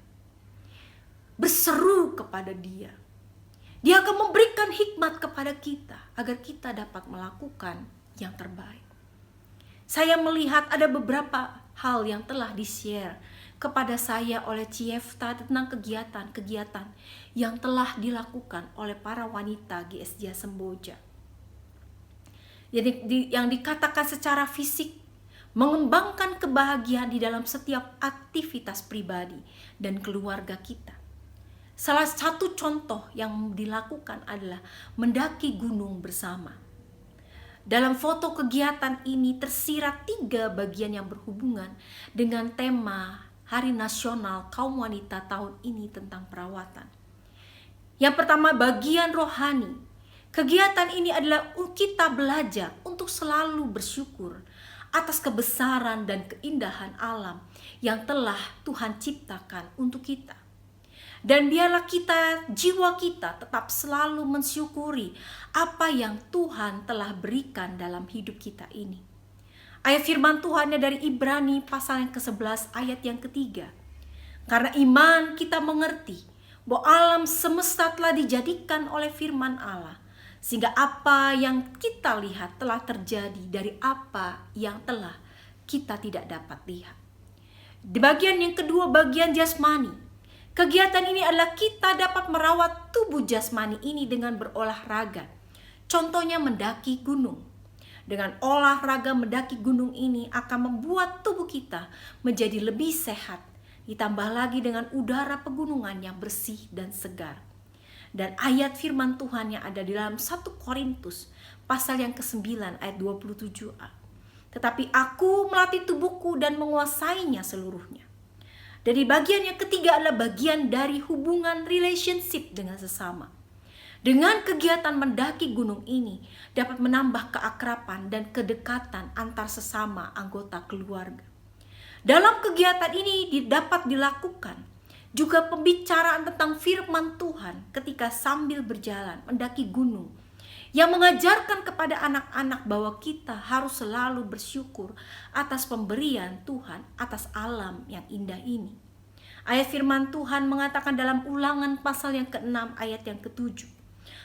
berseru kepada Dia. Dia akan memberikan hikmat kepada kita agar kita dapat melakukan yang terbaik. Saya melihat ada beberapa hal yang telah di-share kepada saya oleh Ciefta tentang kegiatan-kegiatan yang telah dilakukan oleh para wanita GSJ Semboja. Yang dikatakan secara fisik, mengembangkan kebahagiaan di dalam setiap aktivitas pribadi dan keluarga kita. Salah satu contoh yang dilakukan adalah mendaki gunung bersama. Dalam foto kegiatan ini tersirat 3 bagian yang berhubungan dengan tema Hari Nasional Kaum Wanita tahun ini tentang perawatan. Yang pertama, bagian rohani. Kegiatan ini adalah kita belajar untuk selalu bersyukur atas kebesaran dan keindahan alam yang telah Tuhan ciptakan untuk kita. Dan biarlah jiwa kita tetap selalu mensyukuri apa yang Tuhan telah berikan dalam hidup kita ini. Ayat firman Tuhannya dari Ibrani pasal yang ke-11 ayat yang ketiga. Karena iman kita mengerti bahwa alam semesta telah dijadikan oleh firman Allah, sehingga apa yang kita lihat telah terjadi dari apa yang telah kita tidak dapat lihat. Di bagian yang kedua, bagian jasmani. Kegiatan ini adalah kita dapat merawat tubuh jasmani ini dengan berolahraga. Contohnya mendaki gunung. Dengan olahraga mendaki gunung ini akan membuat tubuh kita menjadi lebih sehat. Ditambah lagi dengan udara pegunungan yang bersih dan segar. Dan ayat firman Tuhan yang ada di dalam 1 Korintus pasal yang ke-9 ayat 27a. Tetapi aku melatih tubuhku dan menguasainya seluruhnya. Dari bagian yang ketiga adalah bagian dari hubungan relationship dengan sesama. Dengan kegiatan mendaki gunung ini dapat menambah keakraban dan kedekatan antar sesama anggota keluarga. Dalam kegiatan ini dapat dilakukan juga pembicaraan tentang firman Tuhan ketika sambil berjalan mendaki gunung, yang mengajarkan kepada anak-anak bahwa kita harus selalu bersyukur atas pemberian Tuhan atas alam yang indah ini. Ayat firman Tuhan mengatakan dalam Ulangan pasal yang ke-6 ayat yang ke-7.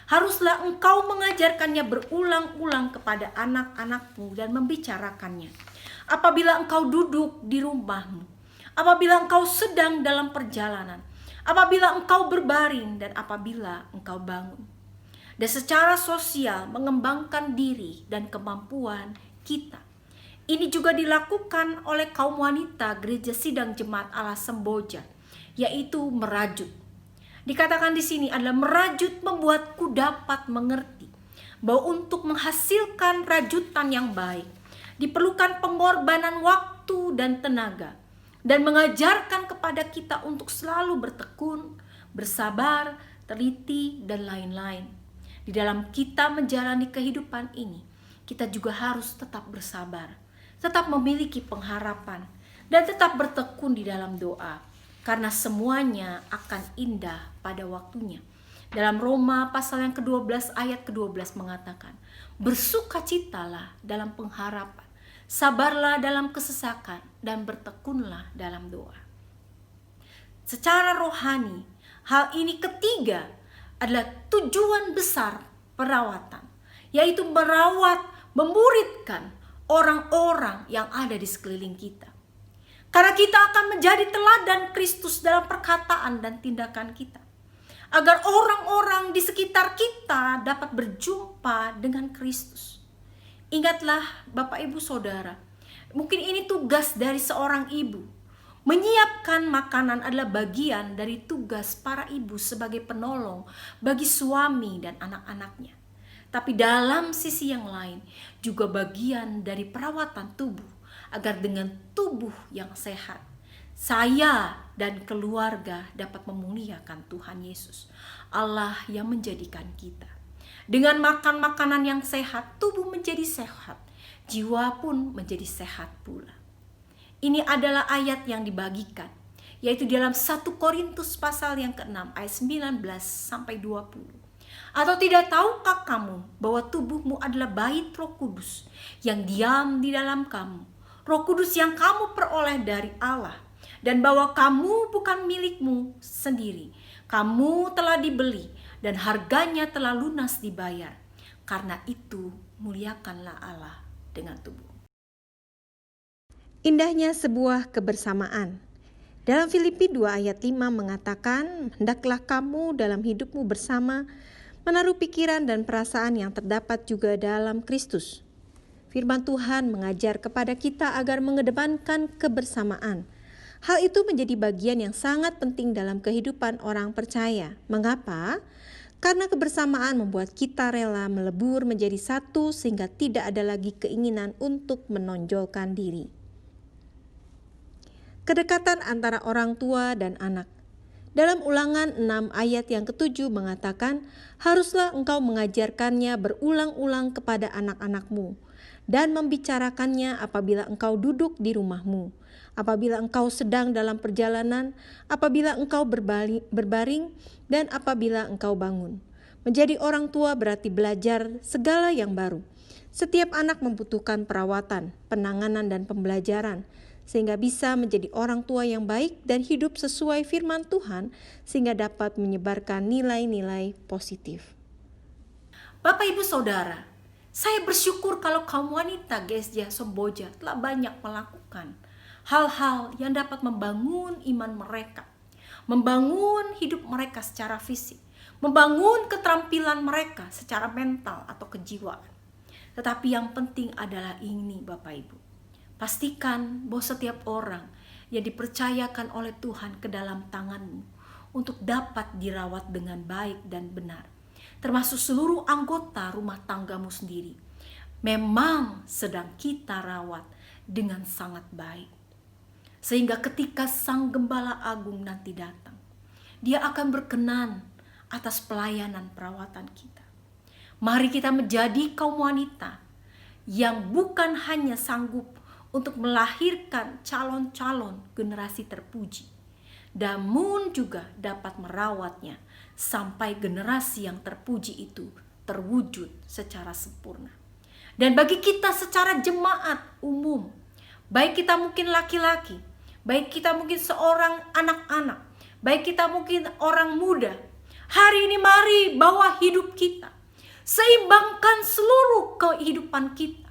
Haruslah engkau mengajarkannya berulang-ulang kepada anak-anakmu dan membicarakannya apabila engkau duduk di rumahmu, apabila engkau sedang dalam perjalanan, apabila engkau berbaring, dan apabila engkau bangun. Dan secara sosial mengembangkan diri dan kemampuan kita. Ini juga dilakukan oleh kaum wanita Gereja Sidang Jemaat Allah Semboja, yaitu merajut. Dikatakan di sini adalah merajut membuatku dapat mengerti bahwa untuk menghasilkan rajutan yang baik diperlukan pengorbanan waktu dan tenaga, dan mengajarkan kepada kita untuk selalu bertekun, bersabar, teliti, dan lain-lain. Di dalam kita menjalani kehidupan ini, kita juga harus tetap bersabar, tetap memiliki pengharapan, dan tetap bertekun di dalam doa. Karena semuanya akan indah pada waktunya. Dalam Roma pasal yang ke-12 ayat ke-12 mengatakan, bersukacitalah dalam pengharapan, sabarlah dalam kesesakan, dan bertekunlah dalam doa. Secara rohani, hal ini ketiga adalah tujuan besar perawatan, yaitu merawat, memuridkan orang-orang yang ada di sekeliling kita. Karena kita akan menjadi teladan Kristus dalam perkataan dan tindakan kita. Agar orang-orang di sekitar kita dapat berjumpa dengan Kristus. Ingatlah Bapak Ibu Saudara, mungkin ini tugas dari seorang ibu. Menyiapkan makanan adalah bagian dari tugas para ibu sebagai penolong bagi suami dan anak-anaknya. Tapi dalam sisi yang lain juga bagian dari perawatan tubuh, agar dengan tubuh yang sehat, saya dan keluarga dapat memuliakan Tuhan Yesus, Allah yang menjadikan kita. Dengan makan makanan yang sehat, tubuh menjadi sehat, jiwa pun menjadi sehat pula. Ini adalah ayat yang dibagikan, yaitu dalam 1 Korintus pasal yang ke-6 ayat 19 sampai 20. Atau tidak tahukah kamu bahwa tubuhmu adalah bait Roh Kudus yang diam di dalam kamu, Roh Kudus yang kamu peroleh dari Allah, dan bahwa kamu bukan milikmu sendiri. Kamu telah dibeli dan harganya telah lunas dibayar. Karena itu muliakanlah Allah dengan tubuh. Indahnya sebuah kebersamaan. Dalam Filipi 2 ayat 5 mengatakan, hendaklah kamu dalam hidupmu bersama menaruh pikiran dan perasaan yang terdapat juga dalam Kristus. Firman Tuhan mengajar kepada kita agar mengedepankan kebersamaan. Hal itu menjadi bagian yang sangat penting dalam kehidupan orang percaya. Mengapa? Karena kebersamaan membuat kita rela melebur menjadi satu sehingga tidak ada lagi keinginan untuk menonjolkan diri. Kedekatan antara orang tua dan anak. Dalam Ulangan 6 ayat yang ke-7 mengatakan, haruslah engkau mengajarkannya berulang-ulang kepada anak-anakmu, dan membicarakannya apabila engkau duduk di rumahmu, apabila engkau sedang dalam perjalanan, apabila engkau berbaring, dan apabila engkau bangun. Menjadi orang tua berarti belajar segala yang baru. Setiap anak membutuhkan perawatan, penanganan, dan pembelajaran, sehingga bisa menjadi orang tua yang baik dan hidup sesuai firman Tuhan, sehingga dapat menyebarkan nilai-nilai positif. Bapak Ibu Saudara, saya bersyukur kalau kaum wanita GSJ Semboja telah banyak melakukan hal-hal yang dapat membangun iman mereka, membangun hidup mereka secara fisik, membangun keterampilan mereka secara mental atau kejiwaan. Tetapi yang penting adalah ini Bapak Ibu, pastikan bahwa setiap orang yang dipercayakan oleh Tuhan ke dalam tanganmu untuk dapat dirawat dengan baik dan benar, termasuk seluruh anggota rumah tanggamu sendiri, memang sedang kita rawat dengan sangat baik. Sehingga ketika Sang Gembala Agung nanti datang, Dia akan berkenan atas pelayanan perawatan kita. Mari kita menjadi kaum wanita yang bukan hanya sanggup untuk melahirkan calon-calon generasi terpuji, namun juga dapat merawatnya sampai generasi yang terpuji itu terwujud secara sempurna. Dan bagi kita secara jemaat umum, baik kita mungkin laki-laki, baik kita mungkin seorang anak-anak, baik kita mungkin orang muda, hari ini mari bawa hidup kita, seimbangkan seluruh kehidupan kita,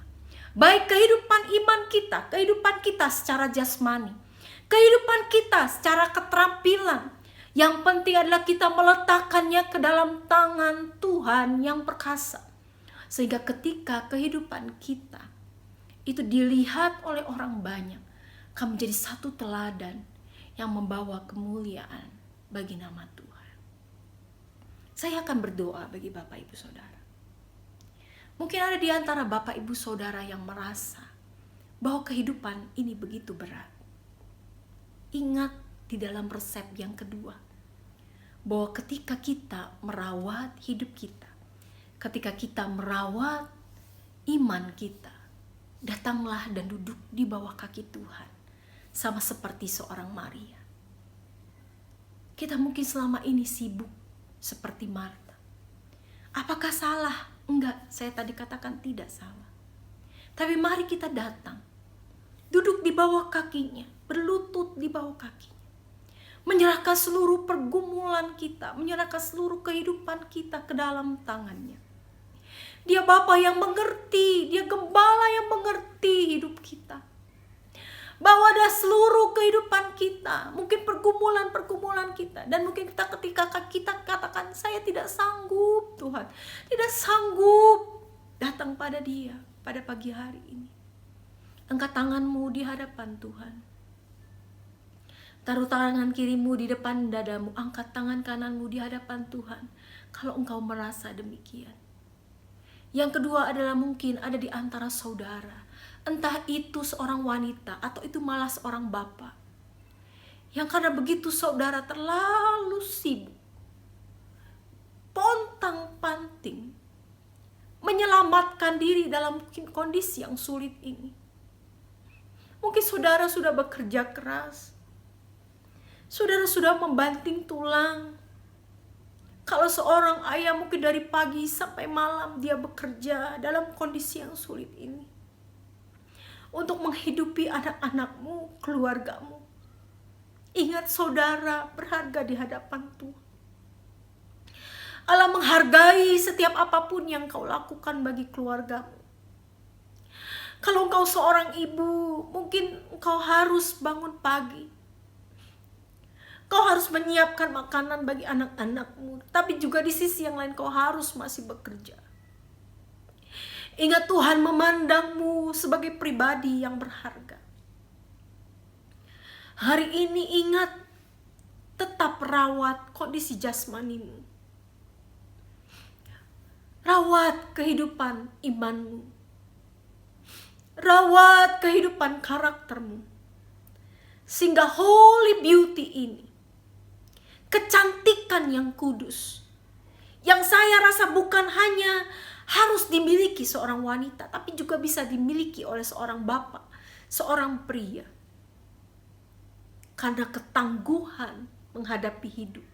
baik kehidupan iman kita, kehidupan kita secara jasmani, kehidupan kita secara keterampilan. Yang penting adalah kita meletakkannya ke dalam tangan Tuhan yang perkasa, sehingga ketika kehidupan kita itu dilihat oleh orang banyak, akan menjadi satu teladan yang membawa kemuliaan bagi nama Tuhan. Saya akan berdoa bagi Bapak Ibu Saudara. Mungkin ada di antara Bapak Ibu Saudara yang merasa bahwa kehidupan ini begitu berat. Ingat di dalam resep yang kedua, bahwa ketika kita merawat hidup kita, ketika kita merawat iman kita, datanglah dan duduk di bawah kaki Tuhan, sama seperti seorang Maria. Kita mungkin selama ini sibuk seperti Marta. Apakah salah? Enggak, saya tadi katakan tidak salah. Tapi mari kita datang, duduk di bawah kakinya, berlutut di bawah kakinya, menyerahkan seluruh pergumulan kita, menyerahkan seluruh kehidupan kita ke dalam tangannya. Dia Bapa yang mengerti, Dia Gembala yang mengerti hidup kita. Bahwa ada seluruh kehidupan kita, mungkin pergumulan-pergumulan kita, dan mungkin ketika kita katakan, saya tidak sanggup Tuhan, tidak sanggup datang pada Dia pada pagi hari ini. Angkat tanganmu di hadapan Tuhan. Taruh tangan kirimu di depan dadamu, angkat tangan kananmu di hadapan Tuhan kalau engkau merasa demikian. Yang kedua adalah mungkin ada di antara saudara, entah itu seorang wanita atau itu malah seorang bapak, yang karena begitu saudara terlalu sibuk, pontang-panting, menyelamatkan diri dalam kondisi yang sulit ini. Mungkin saudara sudah bekerja keras, saudara sudah membanting tulang. Kalau seorang ayah mungkin dari pagi sampai malam dia bekerja dalam kondisi yang sulit ini, untuk menghidupi anak-anakmu, keluargamu. Ingat saudara berharga di hadapan Tuhan. Allah menghargai setiap apapun yang kau lakukan bagi keluargamu. Kalau engkau seorang ibu, mungkin engkau harus bangun pagi. Kau harus menyiapkan makanan bagi anak-anakmu, tapi juga di sisi yang lain kau harus masih bekerja. Ingat Tuhan memandangmu sebagai pribadi yang berharga. Hari ini ingat, tetap rawat kondisi jasmanimu. Rawat kehidupan imanmu. Rawat kehidupan karaktermu. Sehingga holy beauty ini, kecantikan yang kudus, yang saya rasa bukan hanya harus dimiliki seorang wanita, tapi juga bisa dimiliki oleh seorang bapak, seorang pria. Karena ketangguhan menghadapi hidup.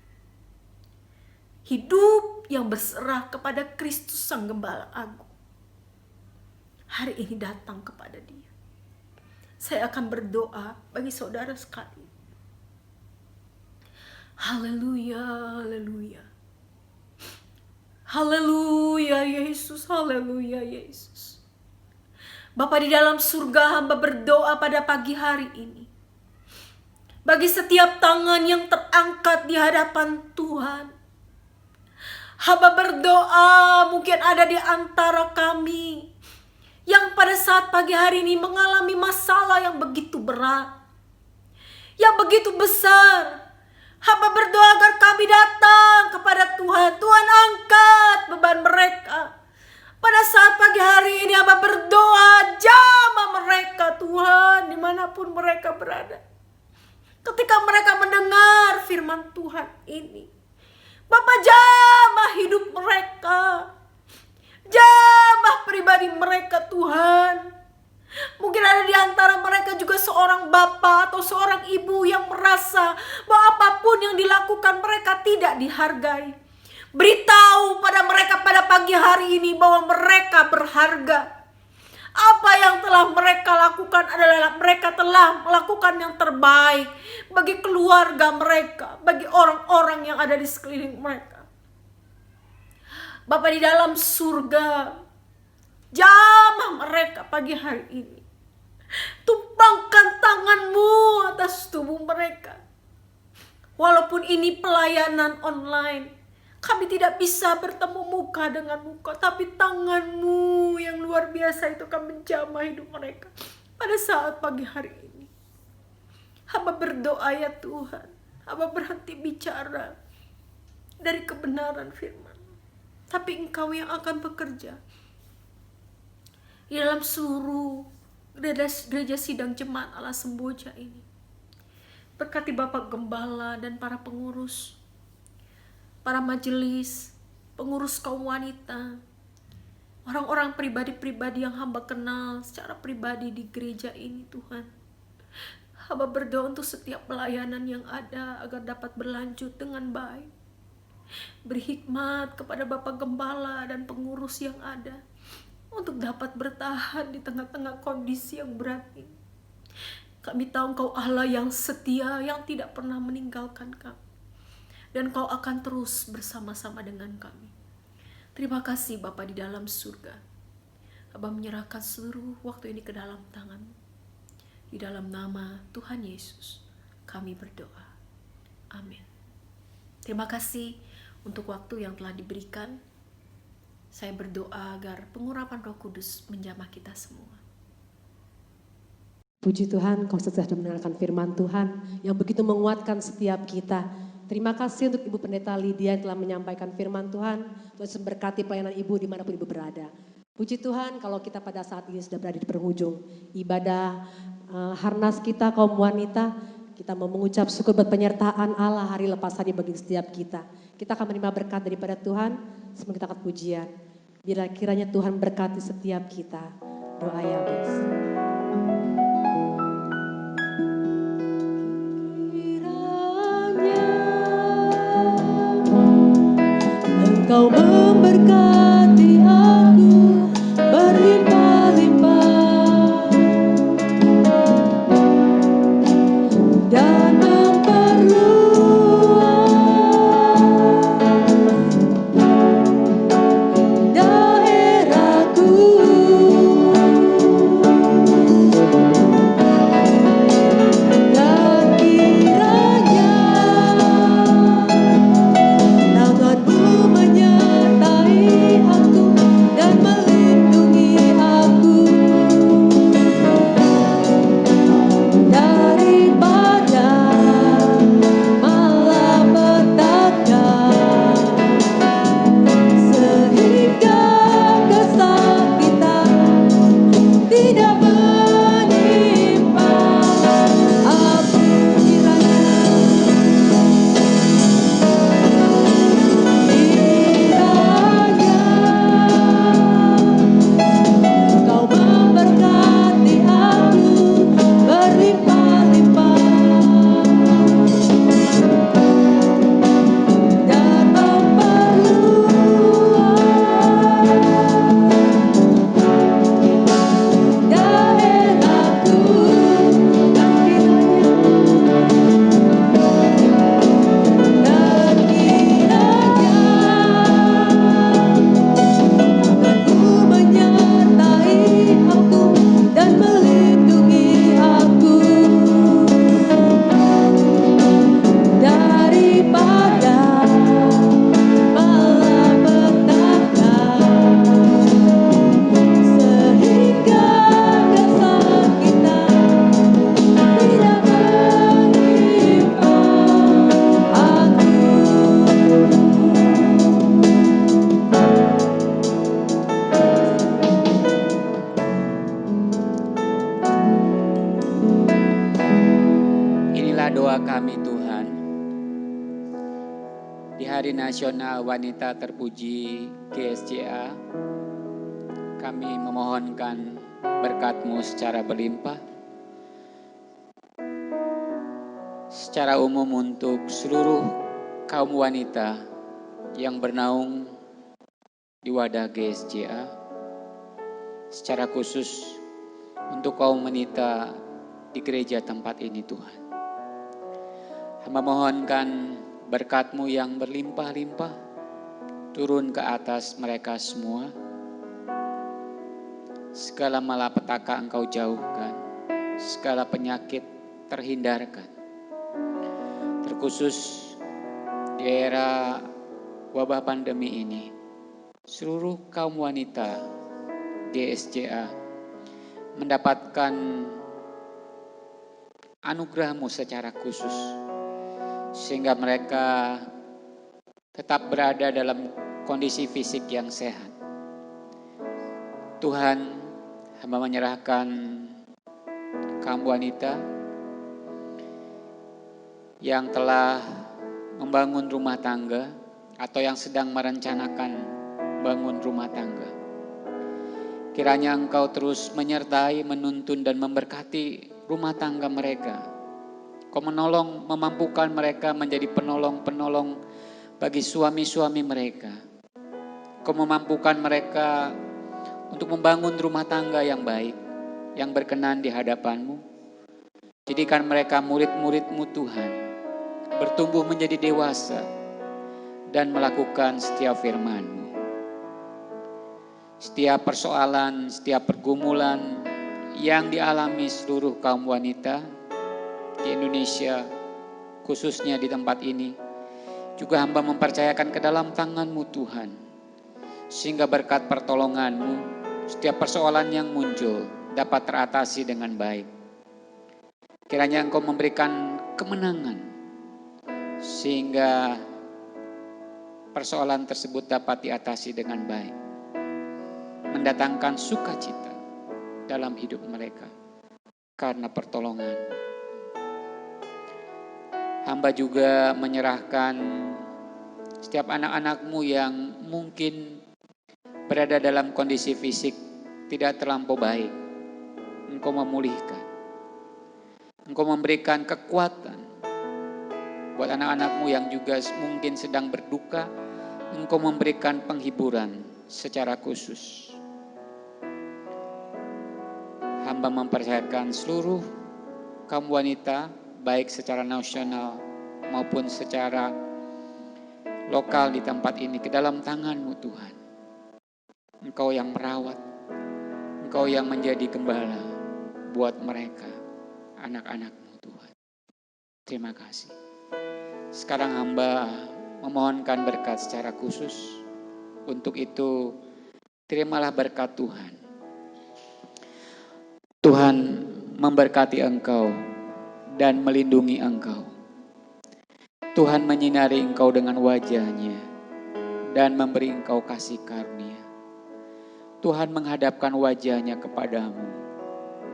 Hidup yang berserah kepada Kristus Sang Gembala Agung. Hari ini datang kepada Dia. Saya akan berdoa bagi saudara sekalian. Haleluya, haleluya. Haleluya Yesus, haleluya Yesus. Bapa di dalam surga, hamba berdoa pada pagi hari ini. Bagi setiap tangan yang terangkat di hadapan Tuhan. Hamba berdoa, mungkin ada di antara kami yang pada saat pagi hari ini mengalami masalah yang begitu berat, yang begitu besar. Hamba berdoa agar kami datang kepada Tuhan. Tuhan, angkat beban mereka. Pada saat pagi hari ini hamba berdoa, jamah mereka Tuhan, dimanapun mereka berada. Ketika mereka mendengar firman Tuhan ini, Bapa, jamah ibu yang merasa bahwa apapun yang dilakukan mereka tidak dihargai. Beritahu pada mereka pada pagi hari ini bahwa mereka berharga. Apa yang telah mereka lakukan adalah mereka telah melakukan yang terbaik bagi keluarga mereka, bagi orang-orang yang ada di sekeliling mereka. Bapa di dalam surga, jamah mereka pagi hari ini. Tumpangkan tangan-Mu atas tubuh mereka. Walaupun ini pelayanan online, kami tidak bisa bertemu muka dengan muka, tapi tangan-Mu yang luar biasa itu akan menjamah hidup mereka pada saat pagi hari ini. Hamba berdoa ya Tuhan, hamba berhenti bicara dari kebenaran firman, tapi Engkau yang akan bekerja di dalam seluruh gereja sidang jemaat Allah Semboja ini. Berkati Bapak Gembala dan para pengurus, para majelis, pengurus kaum wanita, orang-orang pribadi-pribadi yang hamba kenal secara pribadi di gereja ini Tuhan. Hamba berdoa untuk setiap pelayanan yang ada agar dapat berlanjut dengan baik. Beri hikmat kepada Bapak Gembala dan pengurus yang ada untuk dapat bertahan di tengah-tengah kondisi yang berat ini. Kami tahu Engkau Allah yang setia, yang tidak pernah meninggalkan kami. Dan Kau akan terus bersama-sama dengan kami. Terima kasih Bapa di dalam surga. Abah menyerahkan seluruh waktu ini ke dalam tangan-Mu. Di dalam nama Tuhan Yesus kami berdoa. Amin. Terima kasih untuk waktu yang telah diberikan. Saya berdoa agar pengurapan Roh Kudus menjamah kita semua. Puji Tuhan, Kau sudah mendengarkan firman Tuhan yang begitu menguatkan setiap kita. Terima kasih untuk Ibu Pendeta Lydia yang telah menyampaikan firman Tuhan. Tuhan berkati pelayanan Ibu dimanapun Ibu berada. Puji Tuhan kalau kita pada saat ini sudah berada di penghujung ibadah Harnas kita kaum wanita. Kita mau mengucap syukur buat penyertaan Allah hari lepas hari bagi setiap kita. Kita akan menerima berkat daripada Tuhan. Semoga kita akan pujian. Bila kiranya Tuhan berkati setiap kita. Doa Yabes. Engkau memberkati aku berlimpah-limpah dan memperluas daerahku. Dan kiranya tangan-Mu menyertai aku dan melindungi aku daripada malapetaka, sehingga kesakitan tidak menimpa aku. Kau memberkati aku berlimpah-limpah dan memperluas daerahku. Dan kiranya Aku menyertai aku dan melindungi aku daripada malapetaka, sehingga kesakitan tidak menimpa aku. Inilah doa kami Tuhan. Di Hari Nasional Wanita Terpuji GSCA, kami memohonkan berkat-Mu secara berlimpah. secara umum untuk seluruh kaum wanita yang bernaung di wadah GSJA, secara khusus untuk kaum wanita di gereja tempat ini Tuhan. Hamba mohonkan berkat-Mu yang berlimpah-limpah turun ke atas mereka semua. Segala malapetaka Engkau jauhkan, segala penyakit terhindarkan. Terkhusus di era wabah pandemi ini, seluruh kaum wanita GSJA mendapatkan anugerah-Mu secara khusus, sehingga mereka tetap berada dalam kondisi fisik yang sehat. Tuhan, hamba menyerahkan kaum wanita yang telah membangun rumah tangga atau yang sedang merencanakan bangun rumah tangga. Kiranya Engkau terus menyertai, menuntun dan memberkati rumah tangga mereka. Kau menolong, memampukan mereka menjadi penolong-penolong bagi suami-suami mereka. Kau memampukan mereka untuk membangun rumah tangga yang baik, yang berkenan di hadapan-Mu. Jadikan mereka murid-murid-Mu Tuhan, bertumbuh menjadi dewasa dan melakukan setiap firman-Mu. Setiap persoalan, setiap pergumulan yang dialami seluruh kaum wanita di Indonesia, khususnya di tempat ini, juga hamba mempercayakan ke dalam tangan-Mu Tuhan, sehingga berkat pertolongan-Mu, setiap persoalan yang muncul dapat teratasi dengan baik. Kiranya Engkau memberikan kemenangan, sehingga persoalan tersebut dapat diatasi dengan baik, mendatangkan sukacita dalam hidup mereka karena pertolongan. Hamba juga menyerahkan setiap anak-anak-Mu yang mungkin berada dalam kondisi fisik tidak terlampau baik. Engkau memulihkan, Engkau memberikan kekuatan buat anak-anak-Mu yang juga mungkin sedang berduka. Engkau memberikan penghiburan secara khusus. Hamba mempercayakan seluruh kaum wanita, baik secara nasional maupun secara lokal di tempat ini, ke dalam tangan-Mu Tuhan. Engkau yang merawat, Engkau yang menjadi gembala buat mereka, anak-anak-Mu Tuhan. Terima kasih. Sekarang hamba memohonkan berkat secara khusus. Untuk itu, terimalah berkat Tuhan. Tuhan memberkati engkau dan melindungi engkau. Tuhan menyinari engkau dengan wajah-Nya dan memberi engkau kasih karunia. Tuhan menghadapkan wajah-Nya kepadamu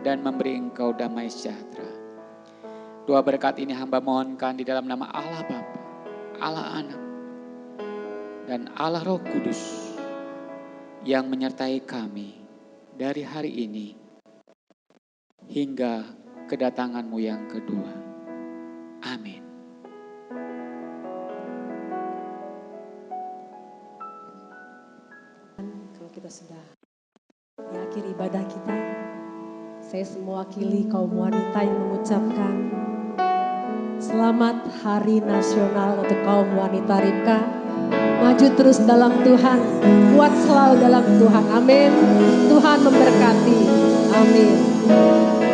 dan memberi engkau damai sejahtera. Dua berkat ini hamba mohonkan di dalam nama Allah Bapa, Allah Anak, dan Allah Roh Kudus yang menyertai kami dari hari ini hingga kedatangan-Mu yang kedua. Amin. Kalau kita sudah di akhir ibadah kita, saya mewakili kaum wanita yang mengucapkan selamat Hari Nasional untuk kaum wanita Ribka. Maju terus dalam Tuhan, kuat selalu dalam Tuhan. Amin. Tuhan memberkati. Amin.